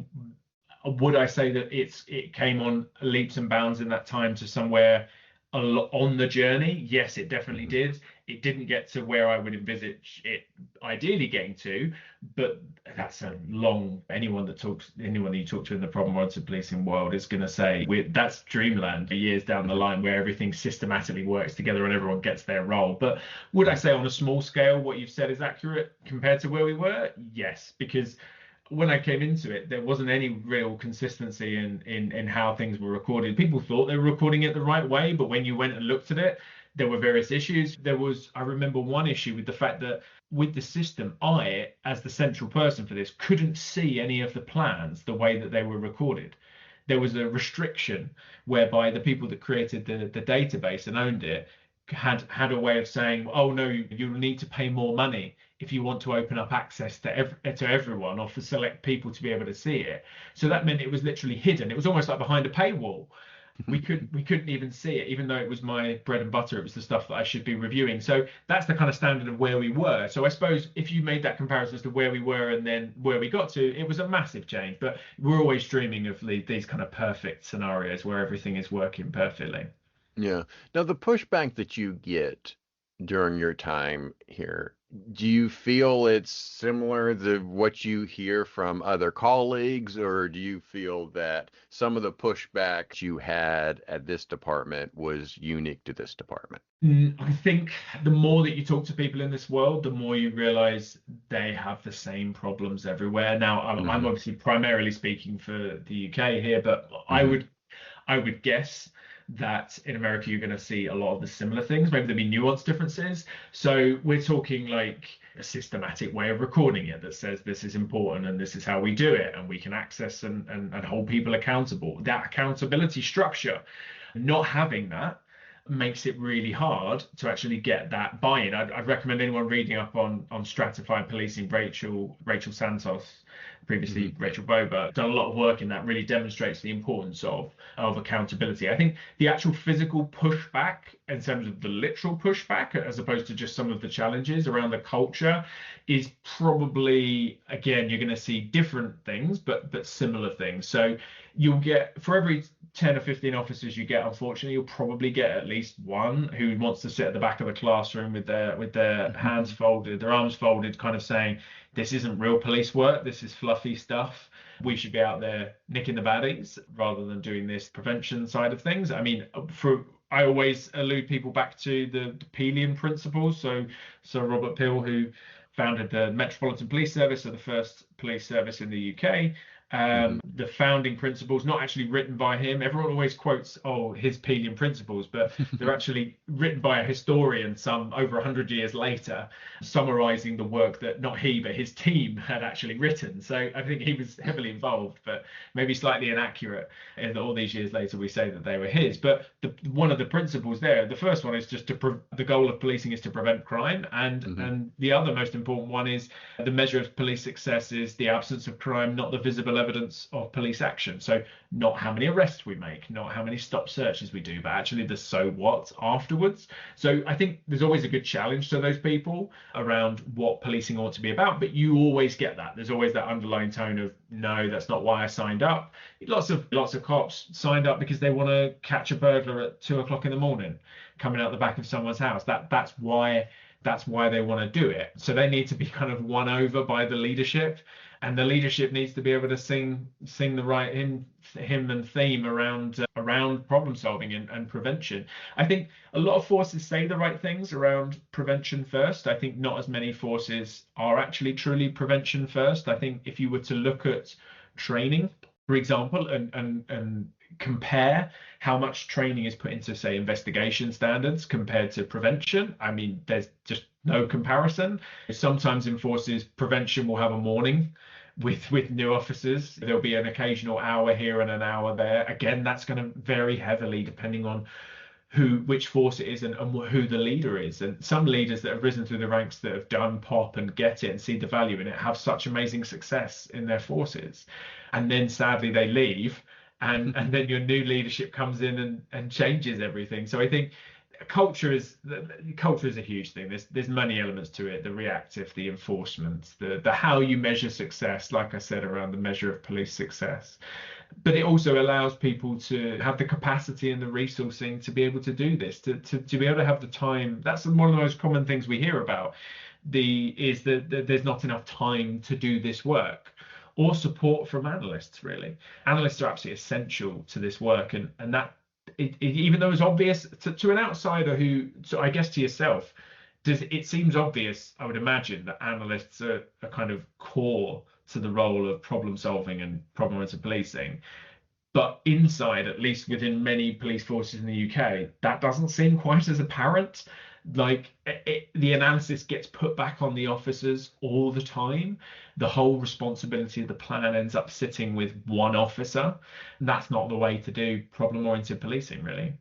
Would I say that it came on leaps and bounds in that time to somewhere on the journey? Yes, it definitely did. It didn't get to where I would envisage it ideally getting to, but that's a long, anyone that you talk to in the problem-oriented policing world is going to say that's dreamland years down the line, where everything systematically works together and everyone gets their role. But would I say on a small scale what you've said is accurate compared to where we were? Yes, because when I came into it, there wasn't any real consistency in how things were recorded. People thought they were recording it the right way, but when you went and looked at it, there were various issues. I remember one issue with the fact that with the system, I, as the central person for this, couldn't see any of the plans the way that they were recorded. There was a restriction whereby the people that created the database and owned it had a way of saying, oh no, you'll need to pay more money if you want to open up access to everyone, or for select people to be able to see it. So that meant it was literally hidden. It was almost like behind a paywall. We couldn't even see it, even though it was my bread and butter. It was the stuff that I should be reviewing. So that's the kind of standard of where we were. So I suppose if you made that comparison as to where we were and then where we got to, it was a massive change. But we're always dreaming of these kind of perfect scenarios where everything is working perfectly. Yeah. Now, the pushback that you get during your time here, do you feel it's similar to what you hear from other colleagues, or do you feel that some of the pushback you had at this department was unique to this department? I think the more that you talk to people in this world, the more you realize they have the same problems everywhere. Now, I'm obviously primarily speaking for the UK here, but I would guess that in America you're going to see a lot of the similar things. Maybe there'll be nuanced differences. So we're talking like a systematic way of recording it that says this is important and this is how we do it, and we can access and hold people accountable. That accountability structure, not having that makes it really hard to actually get that buy-in. I'd recommend anyone reading up on stratified policing. Rachel Santos, previously Rachel Bober, done a lot of work in that, really demonstrates the importance of accountability. I think the actual physical pushback, in terms of the literal pushback, as opposed to just some of the challenges around the culture, is probably, again, you're going to see different things, but similar things. So you'll get, for every 10 or 15 officers you get, unfortunately, you'll probably get at least one who wants to sit at the back of the classroom with their hands folded, their arms folded, kind of saying, this isn't real police work, this is fluffy stuff. We should be out there nicking the baddies rather than doing this prevention side of things. I mean, I always allude people back to the Peelian principles. So Sir Robert Peel, who founded the Metropolitan Police Service, so the first police service in the UK. The founding principles, not actually written by him. Everyone always quotes, his Peelian principles, but they're actually written by a historian some over 100 years later, summarizing the work that not he, but his team had actually written. So I think he was heavily involved, but maybe slightly inaccurate. And all these years later, we say that they were his. But one of the principles there, the first one is just the goal of policing is to prevent crime. And the other most important one is the measure of police success is the absence of crime, not the visible evidence of police action. So not how many arrests we make, not how many stop searches we do, but actually the so what afterwards. So I think there's always a good challenge to those people around what policing ought to be about, but you always get that. There's always that underlying tone of, no, that's not why I signed up. Lots of cops signed up because they want to catch a burglar at 2 o'clock in the morning coming out the back of someone's house. That's why they want to do it. So they need to be kind of won over by the leadership, and the leadership needs to be able to sing the right hymn and theme around problem solving and prevention. I think a lot of forces say the right things around prevention first. I think not as many forces are actually truly prevention first. I think if you were to look at training, for example, and compare how much training is put into, say, investigation standards compared to prevention, I mean, there's just no comparison. Sometimes in forces, prevention will have a morning with new officers. There'll be an occasional hour here and an hour there. Again, that's going to vary heavily depending on which force it is and who the leader is. And some leaders that have risen through the ranks that have done POP and get it and see the value in it have such amazing success in their forces. And then sadly they leave, and then your new leadership comes in and changes everything. So I think culture is a huge thing. There's many elements to it: the reactive, the enforcement, the how you measure success, like I said, around the measure of police success. But it also allows people to have the capacity and the resourcing to be able to do this, to be able to have the time. That's one of the most common things we hear about, is that there's not enough time to do this work, or support from analysts, really. Analysts are absolutely essential to this work, and that, even though it's obvious to an outsider who, so I guess to yourself, it seems obvious, I would imagine, that analysts are kind of core to the role of problem solving and problem-oriented policing. But inside, at least within many police forces in the UK, that doesn't seem quite as apparent. Like, the analysis gets put back on the officers all the time. The whole responsibility of the plan ends up sitting with one officer. And that's not the way to do problem-oriented policing, really.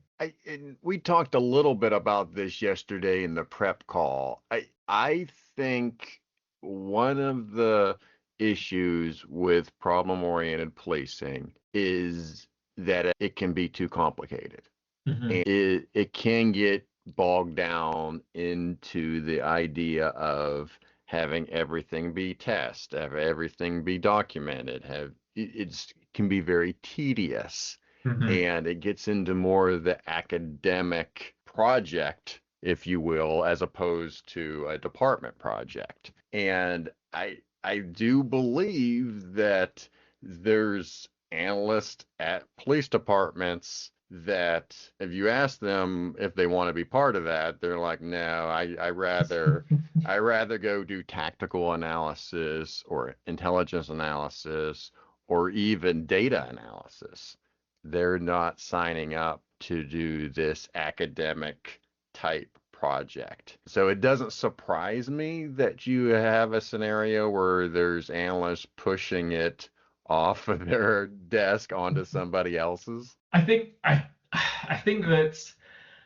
And we talked a little bit about this yesterday in the prep call. I think one of the issues with problem-oriented policing is that it can be too complicated. And it can get bogged down into the idea of having everything be tested, have everything be documented, it can be very tedious. And it gets into more of the academic project, if you will, as opposed to a department project. And I do believe that there's analysts at police departments that if you ask them if they want to be part of that, they're like, no, I rather go do tactical analysis or intelligence analysis or even data analysis. They're not signing up to do this academic type project. So it doesn't surprise me that you have a scenario where there's analysts pushing it off of their desk onto somebody else's. I think that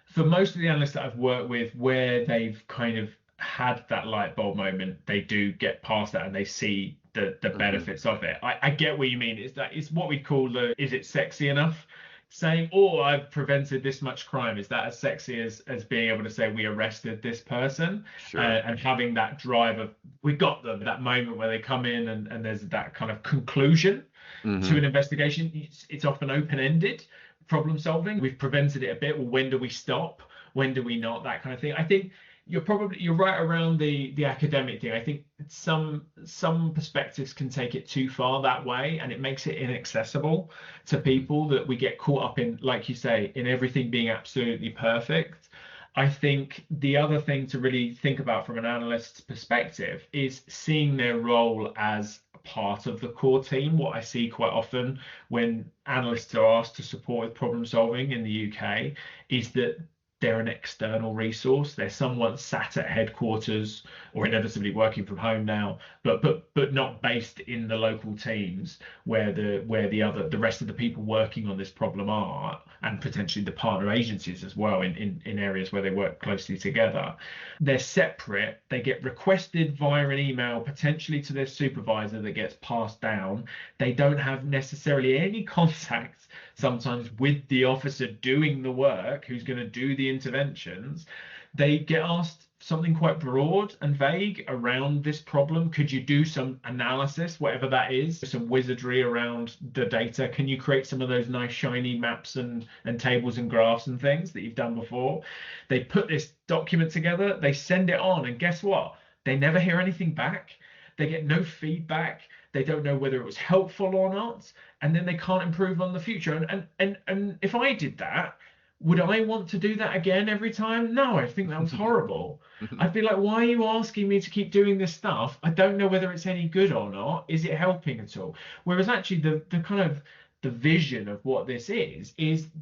for most of the analysts that I've worked with, where they've kind of had that light bulb moment, they do get past that and they see the benefits of it. I get what you mean. It's what we call is it sexy enough? Saying, oh, I've prevented this much crime. Is that as sexy as being able to say we arrested this person? Sure. And having that drive of, we got them, that moment where they come in and there's that kind of conclusion to an investigation. It's often open-ended problem solving. We've prevented it a bit. Well, when do we stop? When do we not? That kind of thing. I think you're right around the academic thing. I think some perspectives can take it too far that way, and it makes it inaccessible to people, that we get caught up in, like you say, in everything being absolutely perfect. I think the other thing to really think about from an analyst's perspective is seeing their role as part of the core team. What I see quite often when analysts are asked to support with problem solving in the UK is that they're an external resource. They're someone sat at headquarters or inevitably working from home now, but not based in the local teams where the rest of the people working on this problem are, and potentially the partner agencies as well in areas where they work closely together. They're separate. They get requested via an email, potentially to their supervisor, that gets passed down. They don't have necessarily any contact sometimes with the officer doing the work, who's going to do the interventions. They get asked something quite broad and vague around this problem. Could you do some analysis, whatever that is, some wizardry around the data? Can you create some of those nice shiny maps and tables and graphs and things that you've done before? They put this document together, they send it on, and guess what? They never hear anything back. They get no feedback. They don't know whether it was helpful or not, and then they can't improve on the future. And if I did that, would I want to do that again every time? No, I think that was horrible. I'd be like, why are you asking me to keep doing this stuff? I don't know whether it's any good or not. Is it helping at all? Whereas actually the kind of the vision of what this is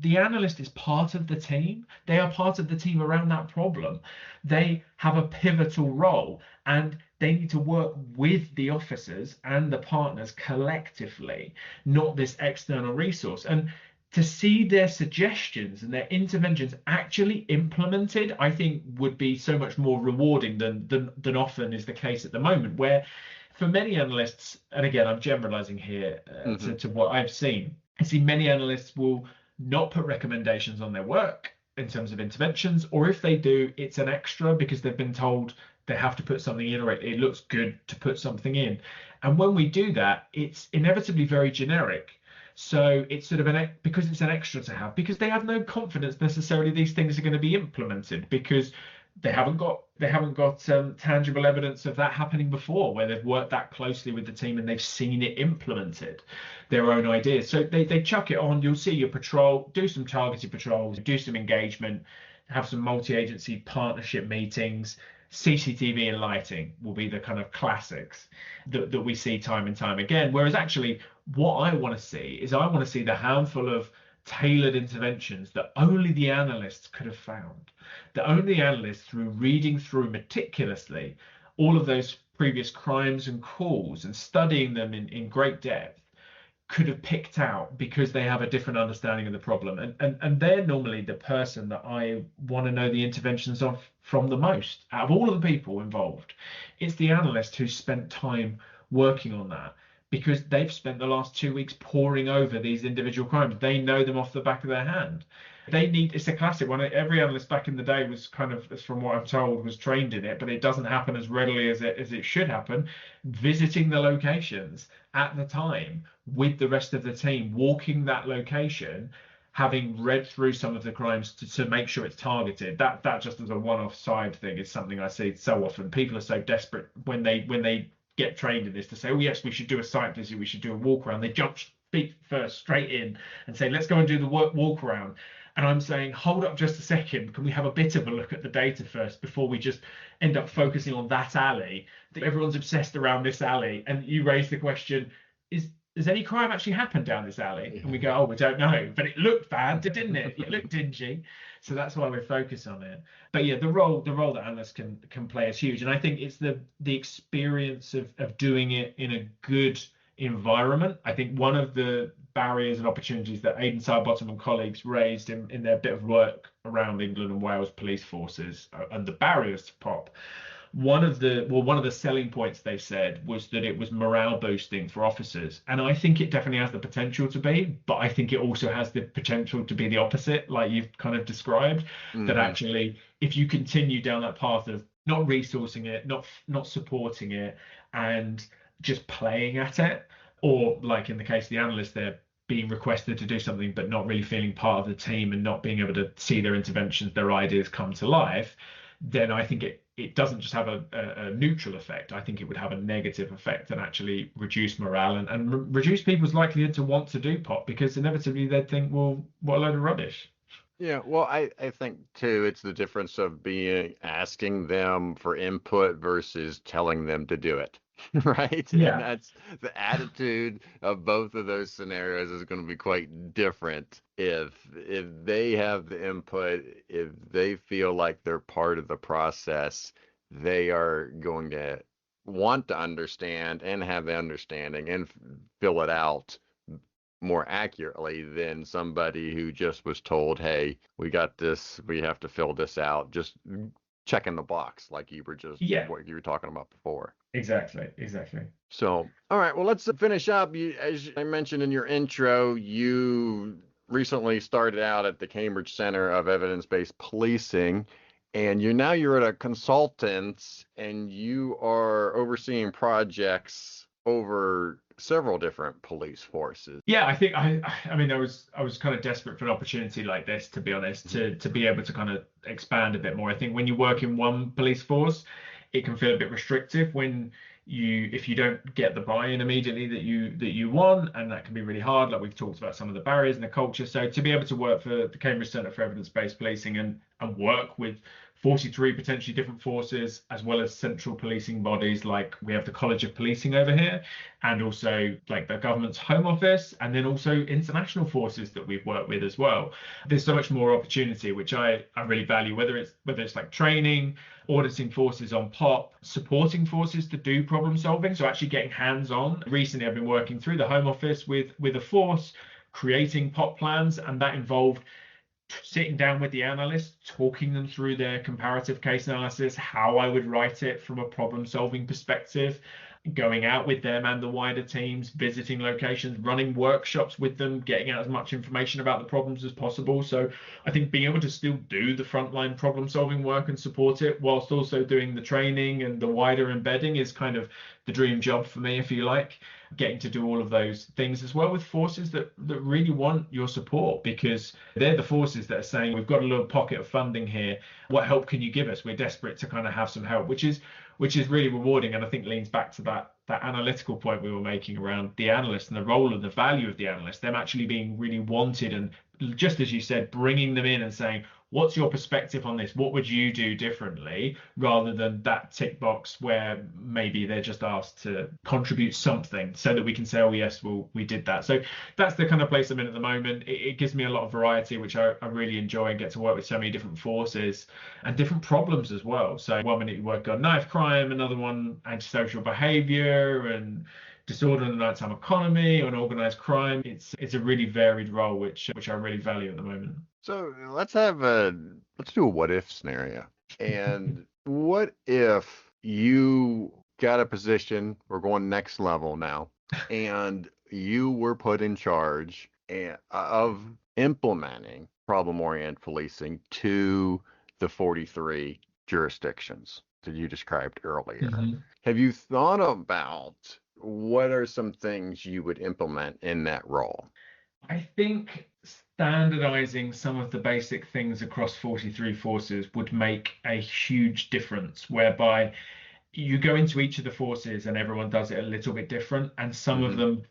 the analyst is part of the team. They are part of the team around that problem. They have a pivotal role, and they need to work with the officers and the partners collectively, not this external resource. And to see their suggestions and their interventions actually implemented, I think would be so much more rewarding than often is the case at the moment, where for many analysts, and again, I'm generalizing here to what I've seen, I see many analysts will not put recommendations on their work in terms of interventions, or if they do, it's an extra because they've been told they have to put something in, or it looks good to put something in. And when we do that, it's inevitably very generic. So it's sort of because it's an extra to have, because they have no confidence necessarily these things are going to be implemented, because they haven't got tangible evidence of that happening before, where they've worked that closely with the team and they've seen it implemented, their own ideas. So they chuck it on. You'll see your patrol, do some targeted patrols, do some engagement, have some multi-agency partnership meetings. CCTV and lighting will be the kind of classics that we see time and time again. Whereas actually what I want to see is, I want to see the handful of tailored interventions that only the analysts could have found, that only the analysts, through reading through meticulously all of those previous crimes and calls and studying them in great depth, could have picked out, because they have a different understanding of the problem. And they're normally the person that I want to know the interventions of from the most. Out of all of the people involved, it's the analyst who's spent time working on that, because they've spent the last 2 weeks poring over these individual crimes. They know them off the back of their hand. It's a classic one. Every analyst back in the day was kind of, from what I'm told, was trained in it, but it doesn't happen as readily as it should happen. Visiting the locations at the time with the rest of the team, walking that location, having read through some of the crimes to make sure it's targeted. That just as a one-off side thing is something I see so often. People are so desperate when they get trained in this to say, oh yes, we should do a site visit, we should do a walk around. They jump feet first straight in and say, let's go and do the walk around. And I'm saying, hold up just a second. Can we have a bit of a look at the data first before we just end up focusing on that alley? I think everyone's obsessed around this alley. And you raise the question, has any crime actually happened down this alley? And we go, oh, we don't know. But it looked bad, didn't it? It looked dingy. So that's why we focus on it. But yeah, the role that analysts can play is huge. And I think it's the experience of doing it in a good environment. I think one of the barriers and opportunities that Aidan Sidebottom and colleagues raised in their bit of work around England and Wales police forces and the barriers to POP, one of the selling points they said was that it was morale boosting for officers. And I think it definitely has the potential to be, but I think it also has the potential to be the opposite, like you've kind of described. That actually, if you continue down that path of not resourcing it, not supporting it, and just playing at it, or like in the case of the analyst, they're being requested to do something but not really feeling part of the team and not being able to see their interventions, their ideas come to life, then I think it doesn't just have a neutral effect. I think it would have a negative effect and actually reduce morale and reduce people's likelihood to want to do POP, because inevitably they'd think, well, what a load of rubbish. Yeah, well, I think too, it's the difference of asking them for input versus telling them to do it. Right? Yeah. And that's the attitude of both of those scenarios is going to be quite different. If they have the input, if they feel like they're part of the process, they are going to want to understand and have the understanding and fill it out more accurately than somebody who just was told, hey, we got this, we have to fill this out, just checking the box like you were what you were talking about before. Exactly. So, all right, well, let's finish up. As I mentioned in your intro, you recently started out at the Cambridge Center of Evidence-Based Policing, and you're at a consultant, and you are overseeing projects over several different police forces. Yeah, I think I mean I was kind of desperate for an opportunity like this, to be honest, to be able to kind of expand a bit more. I think when you work in one police force, it can feel a bit restrictive if you don't get the buy-in immediately that you want, and that can be really hard. Like we've talked about some of the barriers in the culture. So to be able to work for the Cambridge Centre for Evidence-Based Policing and work with 43 potentially different forces, as well as central policing bodies, like we have the College of Policing over here, and also like the government's Home Office, and then also international forces that we've worked with as well. There's so much more opportunity, which I really value, whether it's like training, auditing forces on POP, supporting forces to do problem solving, so actually getting hands-on. Recently I've been working through the Home Office with a force, creating POP plans, and that involved sitting down with the analysts, talking them through their comparative case analysis, how I would write it from a problem solving perspective, going out with them and the wider teams, visiting locations, running workshops with them, getting out as much information about the problems as possible. So I think being able to still do the frontline problem solving work and support it whilst also doing the training and the wider embedding is kind of the dream job for me, if you like. Getting to do all of those things as well with forces that really want your support, because they're the forces that are saying, we've got a little pocket of funding here. What help can you give us? We're desperate to kind of have some help, which is really rewarding, and I think leans back to that analytical point we were making around the analyst and the role and the value of the analyst, them actually being really wanted, and just as you said, bringing them in and saying, what's your perspective on this? What would you do differently? Rather than that tick box where maybe they're just asked to contribute something so that we can say, oh yes, well, we did that. So that's the kind of place I'm in at the moment. It gives me a lot of variety, which I really enjoy, and get to work with so many different forces and different problems as well. So 1 minute you work on knife crime, another one antisocial behavior and disorder in the nighttime economy, on organized crime. It's a really varied role, which I really value at the moment. So let's do a what if scenario. And what if you got a position, we're going next level now, and you were put in charge of implementing problem-oriented policing to the 43 jurisdictions that you described earlier. Have you thought about what are some things you would implement in that role? I think standardizing some of the basic things across 43 forces would make a huge difference, whereby you go into each of the forces and everyone does it a little bit different. And some of them,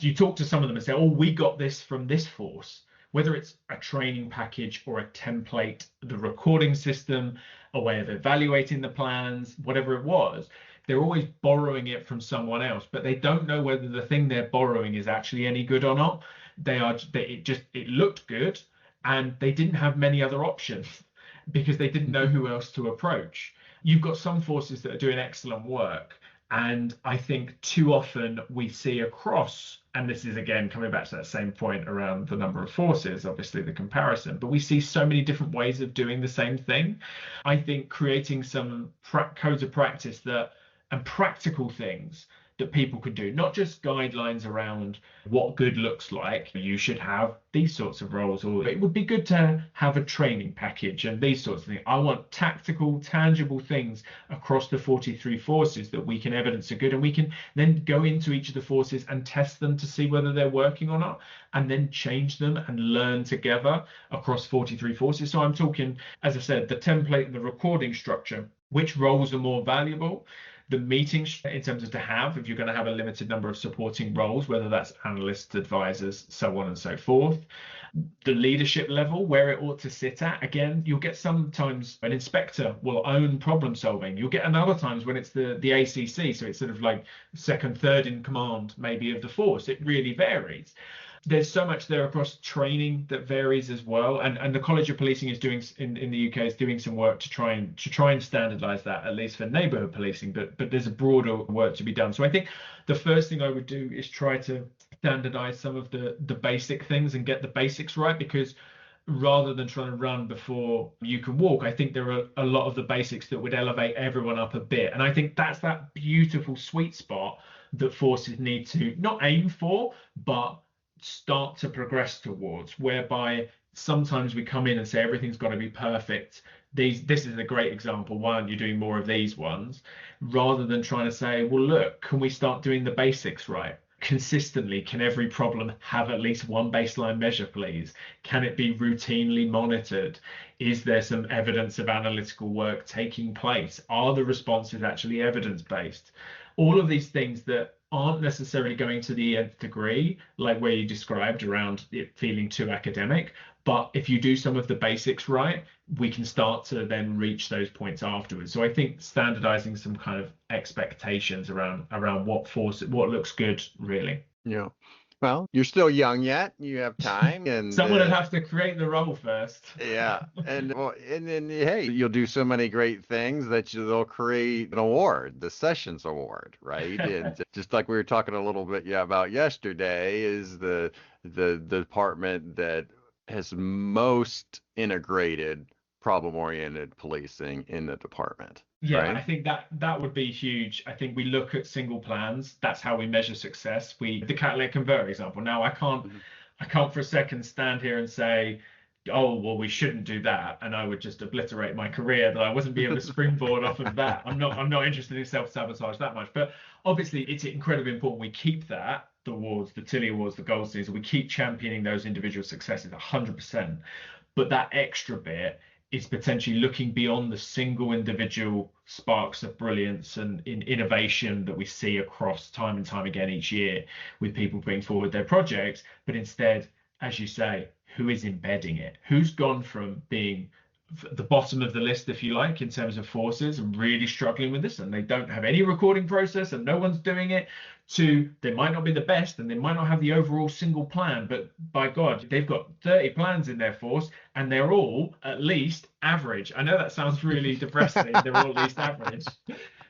you talk to some of them and say, oh, we got this from this force, whether it's a training package or a template, the recording system, a way of evaluating the plans, whatever it was. They're always borrowing it from someone else, but they don't know whether the thing they're borrowing is actually any good or not. It looked good, and they didn't have many other options because they didn't know who else to approach. You've got some forces that are doing excellent work, and I think too often we see across, and this is again coming back to that same point around the number of forces, obviously the comparison, but we see so many different ways of doing the same thing. I think creating some codes of practice and practical things that people could do, not just guidelines around what good looks like. You should have these sorts of roles, or it would be good to have a training package and these sorts of things. I want tactical, tangible things across the 43 forces that we can evidence are good, and we can then go into each of the forces and test them to see whether they're working or not, and then change them and learn together across 43 forces. So I'm talking, as I said, the template and the recording structure, which roles are more valuable, the meetings in terms of to have, if you're going to have a limited number of supporting roles, whether that's analysts, advisors, so on and so forth, the leadership level, where it ought to sit at. Again, you'll get sometimes an inspector will own problem solving. You'll get another times when it's the ACC, so it's sort of like second, third in command maybe of the force. It really varies. There's so much there across training that varies as well, and the College of Policing is doing in the UK is doing some work to try and standardize that, at least for neighbourhood policing, but there's a broader work to be done. So I think the first thing I would do is try to standardize some of the basic things and get the basics right, because rather than trying to run before you can walk, I think there are a lot of the basics that would elevate everyone up a bit, and I think that's that beautiful sweet spot that forces need to not aim for, but start to progress towards, whereby sometimes we come in and say everything's got to be perfect. This is a great example. Why aren't you doing more of these ones? Rather than trying to say, well, look, can we start doing the basics right? Consistently, can every problem have at least one baseline measure, please? Can it be routinely monitored? Is there some evidence of analytical work taking place? Are the responses actually evidence-based? All of these things that aren't necessarily going to the nth degree, like where you described around it feeling too academic. But if you do some of the basics right, we can start to then reach those points afterwards. So I think standardizing some kind of expectations around what looks good, really. Yeah. Well, you're still young yet. You have time, and someone would have to create the role first. Yeah, and then hey, you'll do so many great things that they'll create an award, the Sessions Award, right? And just like we were talking a little bit about yesterday, is the department that has most integrated problem-oriented policing in the department. Yeah, right? I think that would be huge. I think we look at single plans. That's how we measure success. The catalytic converter example. Now I can't for a second stand here and say, oh, well, we shouldn't do that, and I would just obliterate my career, that I wasn't be able to springboard off of that. I'm not interested in self-sabotage that much. But obviously it's incredibly important we keep that, the awards, the Tilley Awards, the Gold Stars, we keep championing those individual successes 100%. But that extra bit is potentially looking beyond the single individual sparks of brilliance and in innovation that we see across time and time again each year with people bringing forward their projects, but instead, as you say, who is embedding it? Who's gone from being the bottom of the list, if you like, in terms of forces and really struggling with this, and they don't have any recording process and no one's doing it, to they might not be the best and they might not have the overall single plan, but by God, they've got 30 plans in their force and they're all at least average. I know that sounds really depressing. They're all at least average.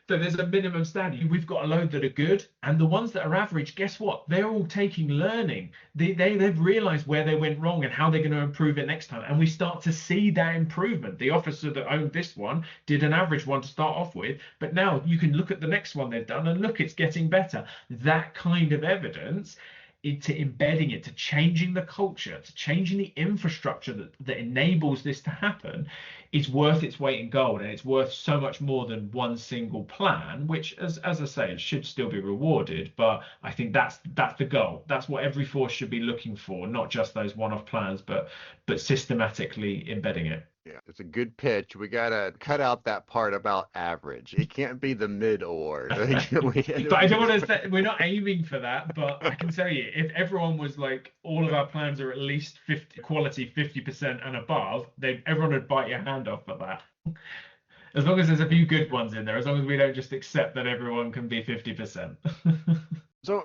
So there's a minimum standard. We've got a load that are good, and the ones that are average, guess what? They're all taking learning. They've realized where they went wrong and how they're going to improve it next time. And we start to see that improvement. The officer that owned this one did an average one to start off with, but now you can look at the next one they've done and look, it's getting better. That kind of evidence into embedding it, to changing the culture, to changing the infrastructure that enables this to happen, is worth its weight in gold, and it's worth so much more than one single plan, which, as I say, it should still be rewarded. But I think that's the goal. That's what every force should be looking for, not just those one-off plans, but systematically embedding it. Yeah, it's a good pitch. We gotta cut out that part about average. It can't be the mid award. But I don't want to say we're not aiming for that. But I can tell you, if everyone was like, all of our plans are at least 50 quality 50% and above, everyone would bite your hand off for that. As long as there's a few good ones in there, as long as we don't just accept that everyone can be 50%. So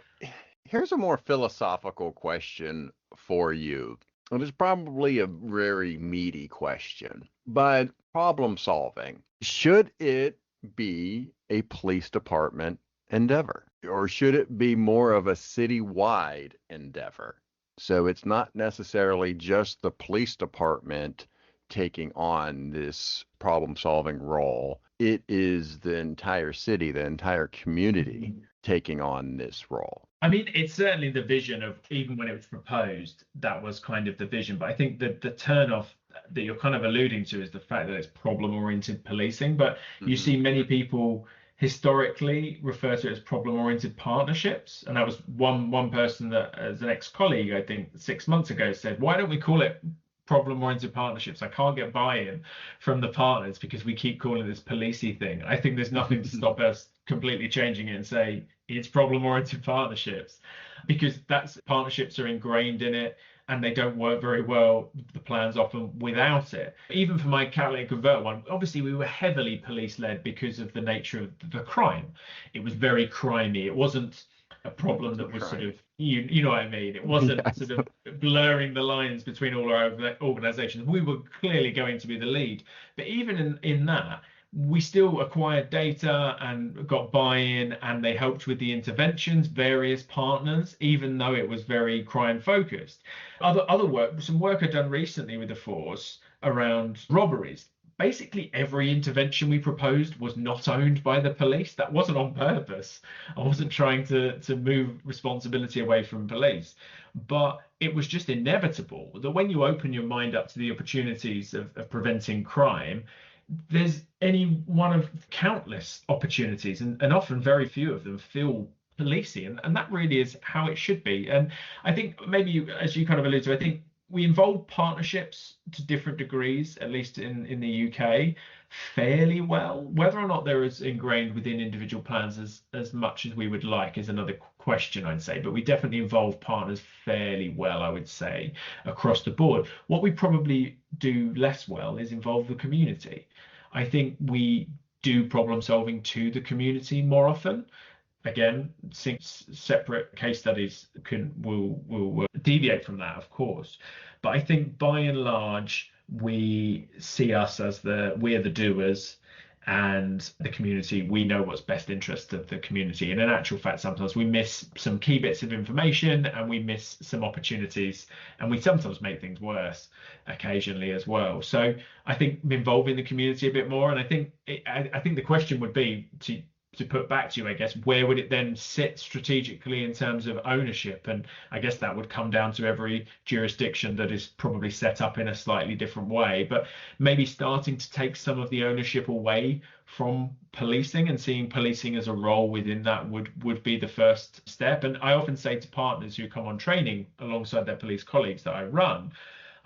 here's a more philosophical question for you. It is probably a very meaty question, but problem solving. Should it be a police department endeavor, or should it be more of a citywide endeavor? So it's not necessarily just the police department taking on this problem solving role. It is the entire city, the entire community taking on this role. I mean, it's certainly the vision of, even when it was proposed, that was kind of the vision. But I think that the turnoff that you're kind of alluding to is the fact that it's problem-oriented policing. But you see many people historically refer to it as problem-oriented partnerships. And that was one person that, as an ex-colleague, I think 6 months ago, said, why don't we call it problem-oriented partnerships? I can't get buy-in from the partners because we keep calling this policey thing. I think there's nothing to stop us completely changing it and say it's problem-oriented partnerships, because partnerships are ingrained in it and they don't work very well, the plans often, without it. Even for my catalytic converter one, obviously we were heavily police-led because of the nature of the crime. It was very crimey. It wasn't a problem that was sort of, you know what I mean? It wasn't sort of blurring the lines between all our organizations. We were clearly going to be the lead. But even in that, we still acquired data and got buy-in, and they helped with the interventions, various partners, even though it was very crime focused. Other work, some work I've done recently with the force around robberies. Basically every intervention we proposed was not owned by the police. That wasn't on purpose. I wasn't trying to move responsibility away from police, but it was just inevitable that when you open your mind up to the opportunities of preventing crime, there's any one of countless opportunities, and often very few of them feel policey, and that really is how it should be. And I think maybe, as you kind of alluded to, I think we involve partnerships to different degrees, at least in the UK, fairly well. Whether or not they're as ingrained within individual plans as much as we would like is another question, I'd say. But we definitely involve partners fairly well, I would say, across the board. What we probably do less well is involve the community. I think we do problem solving to the community more often. Again, separate case studies will deviate from that, of course. But I think by and large, we see us as we're the doers, and the community, we know what's best interest of the community. And in actual fact, sometimes we miss some key bits of information and we miss some opportunities, and we sometimes make things worse occasionally as well. So I think involving the community a bit more, and I think the question would be to put back to you, I guess, where would it then sit strategically in terms of ownership? And I guess that would come down to every jurisdiction that is probably set up in a slightly different way, but maybe starting to take some of the ownership away from policing and seeing policing as a role within that would be the first step. And I often say to partners who come on training alongside their police colleagues that I run,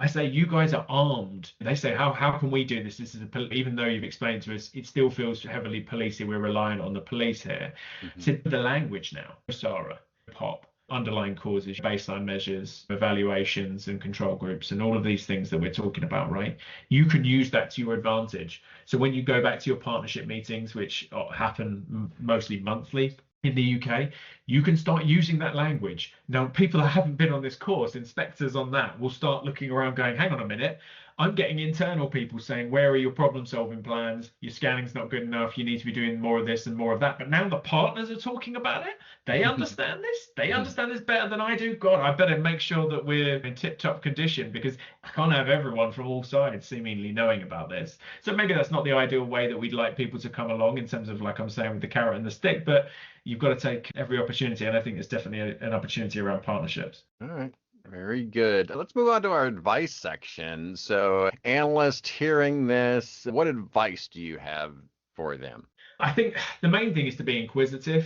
I say, you guys are armed. They say, how can we do this? This is even though you've explained to us, it still feels heavily policey. We're reliant on the police here. So the language now, Czar, POP, underlying causes, baseline measures, evaluations and control groups, and all of these things that we're talking about, right? You can use that to your advantage. So when you go back to your partnership meetings, which happen mostly monthly in the UK, you can start using that language. Now, people that haven't been on this course, inspectors on that, will start looking around going, hang on a minute, I'm getting internal people saying, where are your problem solving plans? Your scanning's not good enough. You need to be doing more of this and more of that. But now the partners are talking about it. They understand this. They understand this better than I do. God, I better make sure that we're in tip-top condition, because I can't have everyone from all sides seemingly knowing about this. So maybe that's not the ideal way that we'd like people to come along in terms of, like I'm saying, with the carrot and the stick, but you've got to take every opportunity. And I think it's definitely an opportunity around partnerships. All right. Very good. Let's move on to our advice section. So, analyst hearing this, what advice do you have for them? I think the main thing is to be inquisitive.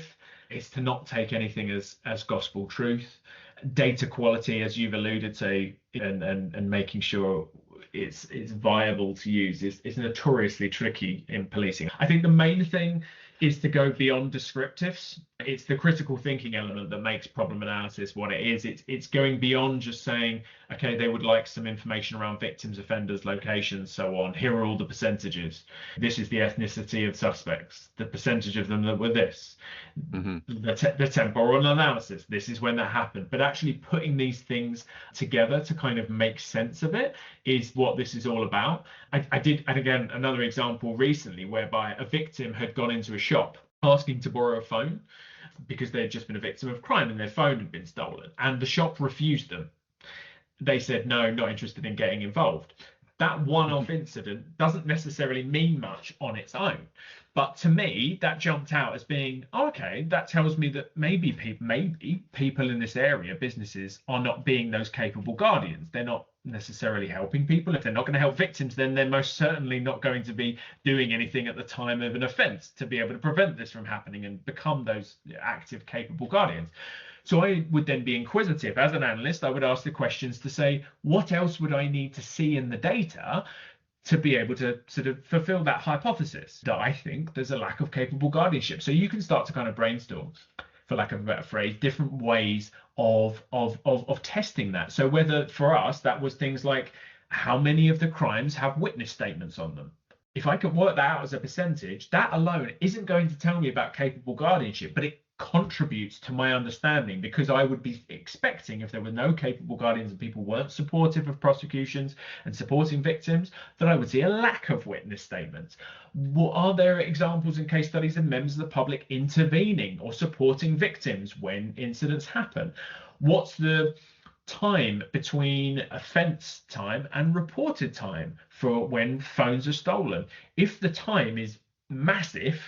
It's to not take anything as gospel truth. Data quality, as you've alluded to, and making sure it's viable to use is notoriously tricky in policing. I think the main thing is to go beyond descriptives. It's the critical thinking element that makes problem analysis what it is. It's going beyond just saying, okay, they would like some information around victims, offenders, locations, so on. Here are all the percentages. This is the ethnicity of suspects, the percentage of them that were this, the temporal analysis. This is when that happened. But actually putting these things together to kind of make sense of it is what this is all about. I did, and again, another example recently whereby a victim had gone into a shop asking to borrow a phone because they had just been a victim of crime and their phone had been stolen, and the shop refused them. They said, no, not interested in getting involved. That one-off incident doesn't necessarily mean much on its own, but to me that jumped out as being, oh, okay, that tells me that maybe people in this area, businesses, are not being those capable guardians. They're not necessarily helping people. If they're not going to help victims, then they're most certainly not going to be doing anything at the time of an offence to be able to prevent this from happening and become those active, capable guardians. So I would then be inquisitive. As an analyst, I would ask the questions to say, what else would I need to see in the data to be able to sort of fulfill that hypothesis that I think there's a lack of capable guardianship? So you can start to kind of brainstorm, for lack of a better phrase, different ways of testing that. So whether for us that was things like, how many of the crimes have witness statements on them? If I can work that out as a percentage, that alone isn't going to tell me about capable guardianship, but it contributes to my understanding, because I would be expecting, if there were no capable guardians and people weren't supportive of prosecutions and supporting victims, that I would see a lack of witness statements. Are there examples and case studies of members of the public intervening or supporting victims when incidents happen? What's the time between offence time and reported time for when phones are stolen? If the time is massive,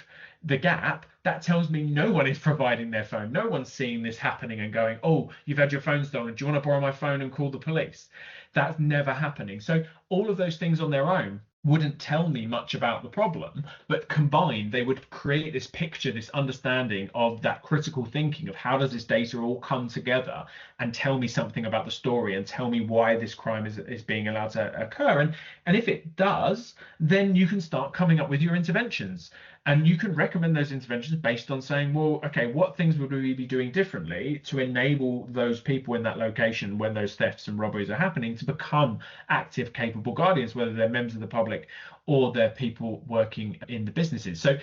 the gap, that tells me no one is providing their phone. No one's seeing this happening and going, oh, you've had your phone stolen. Do you want to borrow my phone and call the police? That's never happening. So all of those things on their own wouldn't tell me much about the problem, but combined, they would create this picture, this understanding of that critical thinking of how does this data all come together and tell me something about the story and tell me why this crime is being allowed to occur. And if it does, then you can start coming up with your interventions. And you can recommend those interventions based on saying, well, okay, what things would we be doing differently to enable those people in that location when those thefts and robberies are happening to become active, capable guardians, whether they're members of the public or they're people working in the businesses. So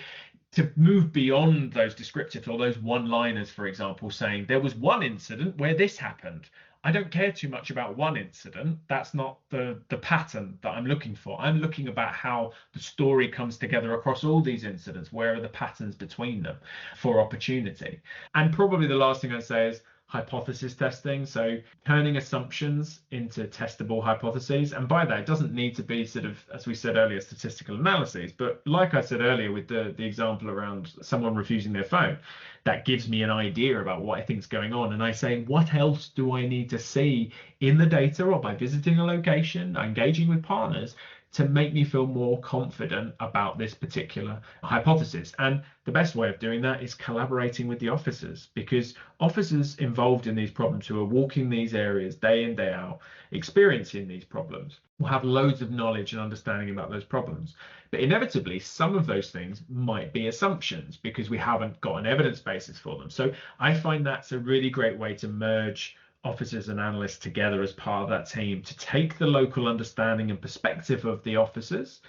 to move beyond those descriptives or those one-liners, for example, saying there was one incident where this happened, I don't care too much about one incident. That's not the pattern that I'm looking for. I'm looking about how the story comes together across all these incidents. Where are the patterns between them for opportunity? And probably the last thing I'd say is hypothesis testing. So turning assumptions into testable hypotheses. And by that, it doesn't need to be sort of, as we said earlier, statistical analyses. But like I said earlier with the example around someone refusing their phone, that gives me an idea about what I think is going on. And I say, what else do I need to see in the data or by visiting a location, engaging with partners to make me feel more confident about this particular hypothesis? And the best way of doing that is collaborating with the officers, because officers involved in these problems who are walking these areas day in, day out, experiencing these problems, will have loads of knowledge and understanding about those problems. But inevitably, some of those things might be assumptions because we haven't got an evidence basis for them. So I find that's a really great way to merge officers and analysts together as part of that team, to take the local understanding and perspective of the officers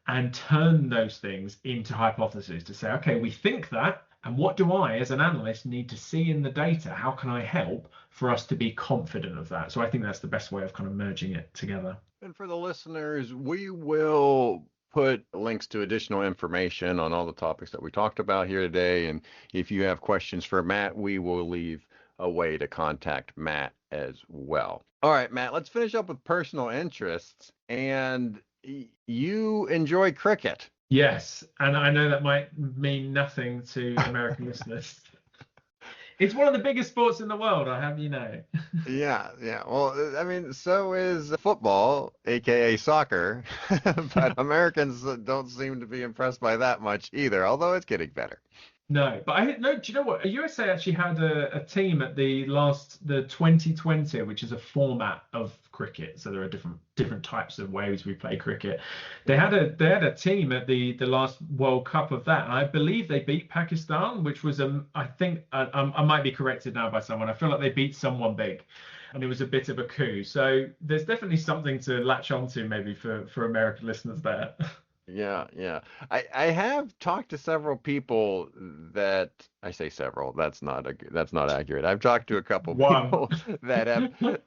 and turn those things into hypotheses to say, okay, we think that, and what do I as an analyst need to see in the data? How can I help for us to be confident of that? So I think that's the best way of kind of merging it together. And for the listeners, we will put links to additional information on all the topics that we talked about here today. And if you have questions for Matt, we will leave a way to contact Matt as well. All right, Matt, let's finish up with personal interests. And you enjoy cricket. Yes, and I know that might mean nothing to American listeners. It's one of the biggest sports in the world, I have you know. Yeah. Well, I mean, so is football, aka soccer, but Americans don't seem to be impressed by that much either, although it's getting better. No, but do you know what? USA actually had a team at the 2020, which is a format of cricket. So there are different types of ways we play cricket. They had a team at the last World Cup of that, and I believe they beat Pakistan, which was I think I might be corrected now by someone. I feel like they beat someone big, and it was a bit of a coup. So there's definitely something to latch onto maybe for American listeners there. Yeah. I have talked to several people that I say several. That's not accurate. I've talked to a couple people that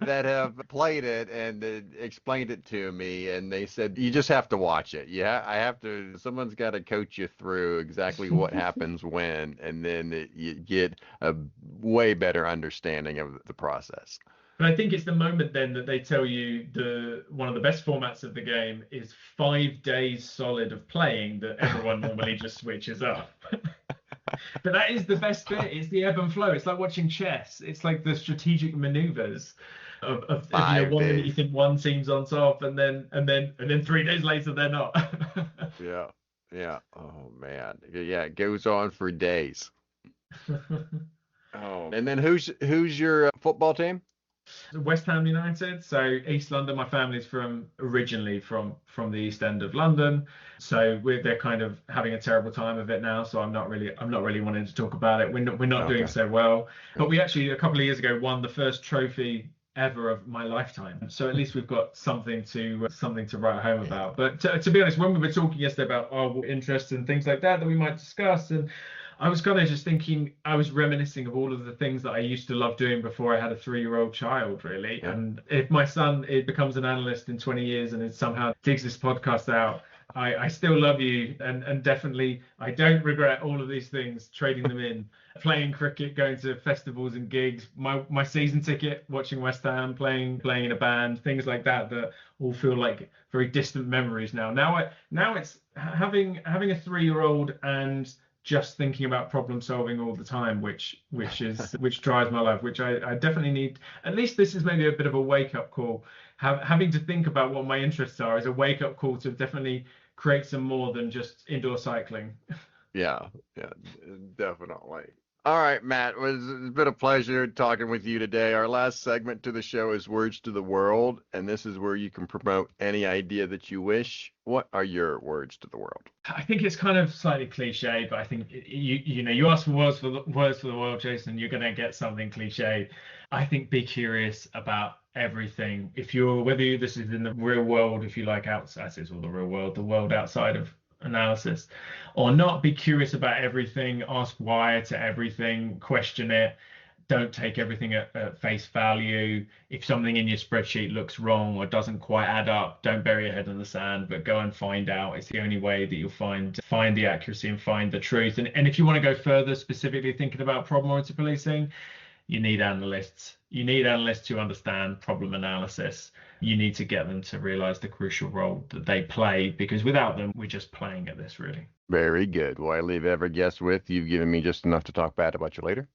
have played it and explained it to me, and they said you just have to watch it. Yeah, someone's got to coach you through exactly what happens when, and then you get a way better understanding of the process. But I think it's the moment then that they tell you one of the best formats of the game is 5 days solid of playing that everyone normally just switches up. But that is the best bit. It's the ebb and flow. It's like watching chess. It's like the strategic maneuvers of one minute you think one team's on top, and then 3 days later they're not. Yeah. Oh man. Yeah, it goes on for days. Oh. And then who's your football team? West Ham United, so East London. My family's originally from the East End of London, so they're kind of having a terrible time of it now. So I'm not really wanting to talk about it. We're not doing so well, but we actually a couple of years ago won the first trophy ever of my lifetime. So at least we've got something to write home about. But to be honest, when we were talking yesterday about our interests and things like that we might discuss, and I was kind of just thinking, I was reminiscing of all of the things that I used to love doing before I had a 3-year-old child, really. Yeah. And if my son becomes an analyst in 20 years and it somehow digs this podcast out, I still love you. And definitely, I don't regret all of these things, trading them in, playing cricket, going to festivals and gigs, my season ticket, watching West Ham, playing in a band, things like that all feel like very distant memories now. Now it's having a 3-year-old and just thinking about problem solving all the time, which drives my life, which I definitely need. At least this is maybe a bit of a wake-up call. Having to think about what my interests are is a wake-up call to definitely create some more than just indoor cycling. Yeah, definitely. All right, Matt, it's been a pleasure talking with you today. Our last segment to the show is Words to the World, and this is where you can promote any idea that you wish. What are your words to the world? I think it's kind of slightly cliche, but I think you ask for words for the world, Jason, you're going to get something cliche. I think be curious about everything. Whether this is in the real world, if you like, outside, or the real world, the world outside of analysis, or not, be curious about everything, ask why to everything, question it, Don't take everything at face value. If something in your spreadsheet looks wrong or doesn't quite add up, don't bury your head in the sand, but go and find out. It's the only way that you'll find the accuracy and find the truth. And if you want to go further, specifically thinking about problem-oriented policing, you need analysts. You need analysts who understand problem analysis. You need to get them to realize the crucial role that they play, because without them, we're just playing at this, really. Very good. Well, I leave every guest with, you've given me just enough to talk bad about you later.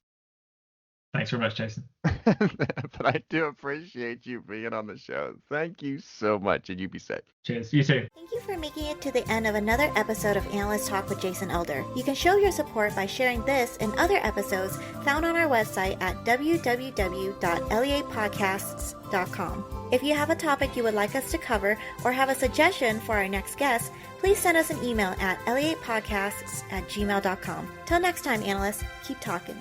Thanks very much, Jason. But I do appreciate you being on the show. Thank you so much, and you be safe. Cheers. You too. Thank you for making it to the end of another episode of Analyst Talk with Jason Elder. You can show your support by sharing this and other episodes found on our website at www.leapodcasts.com. If you have a topic you would like us to cover or have a suggestion for our next guest, please send us an email at leapodcasts@gmail.com. Till next time, analysts, keep talking.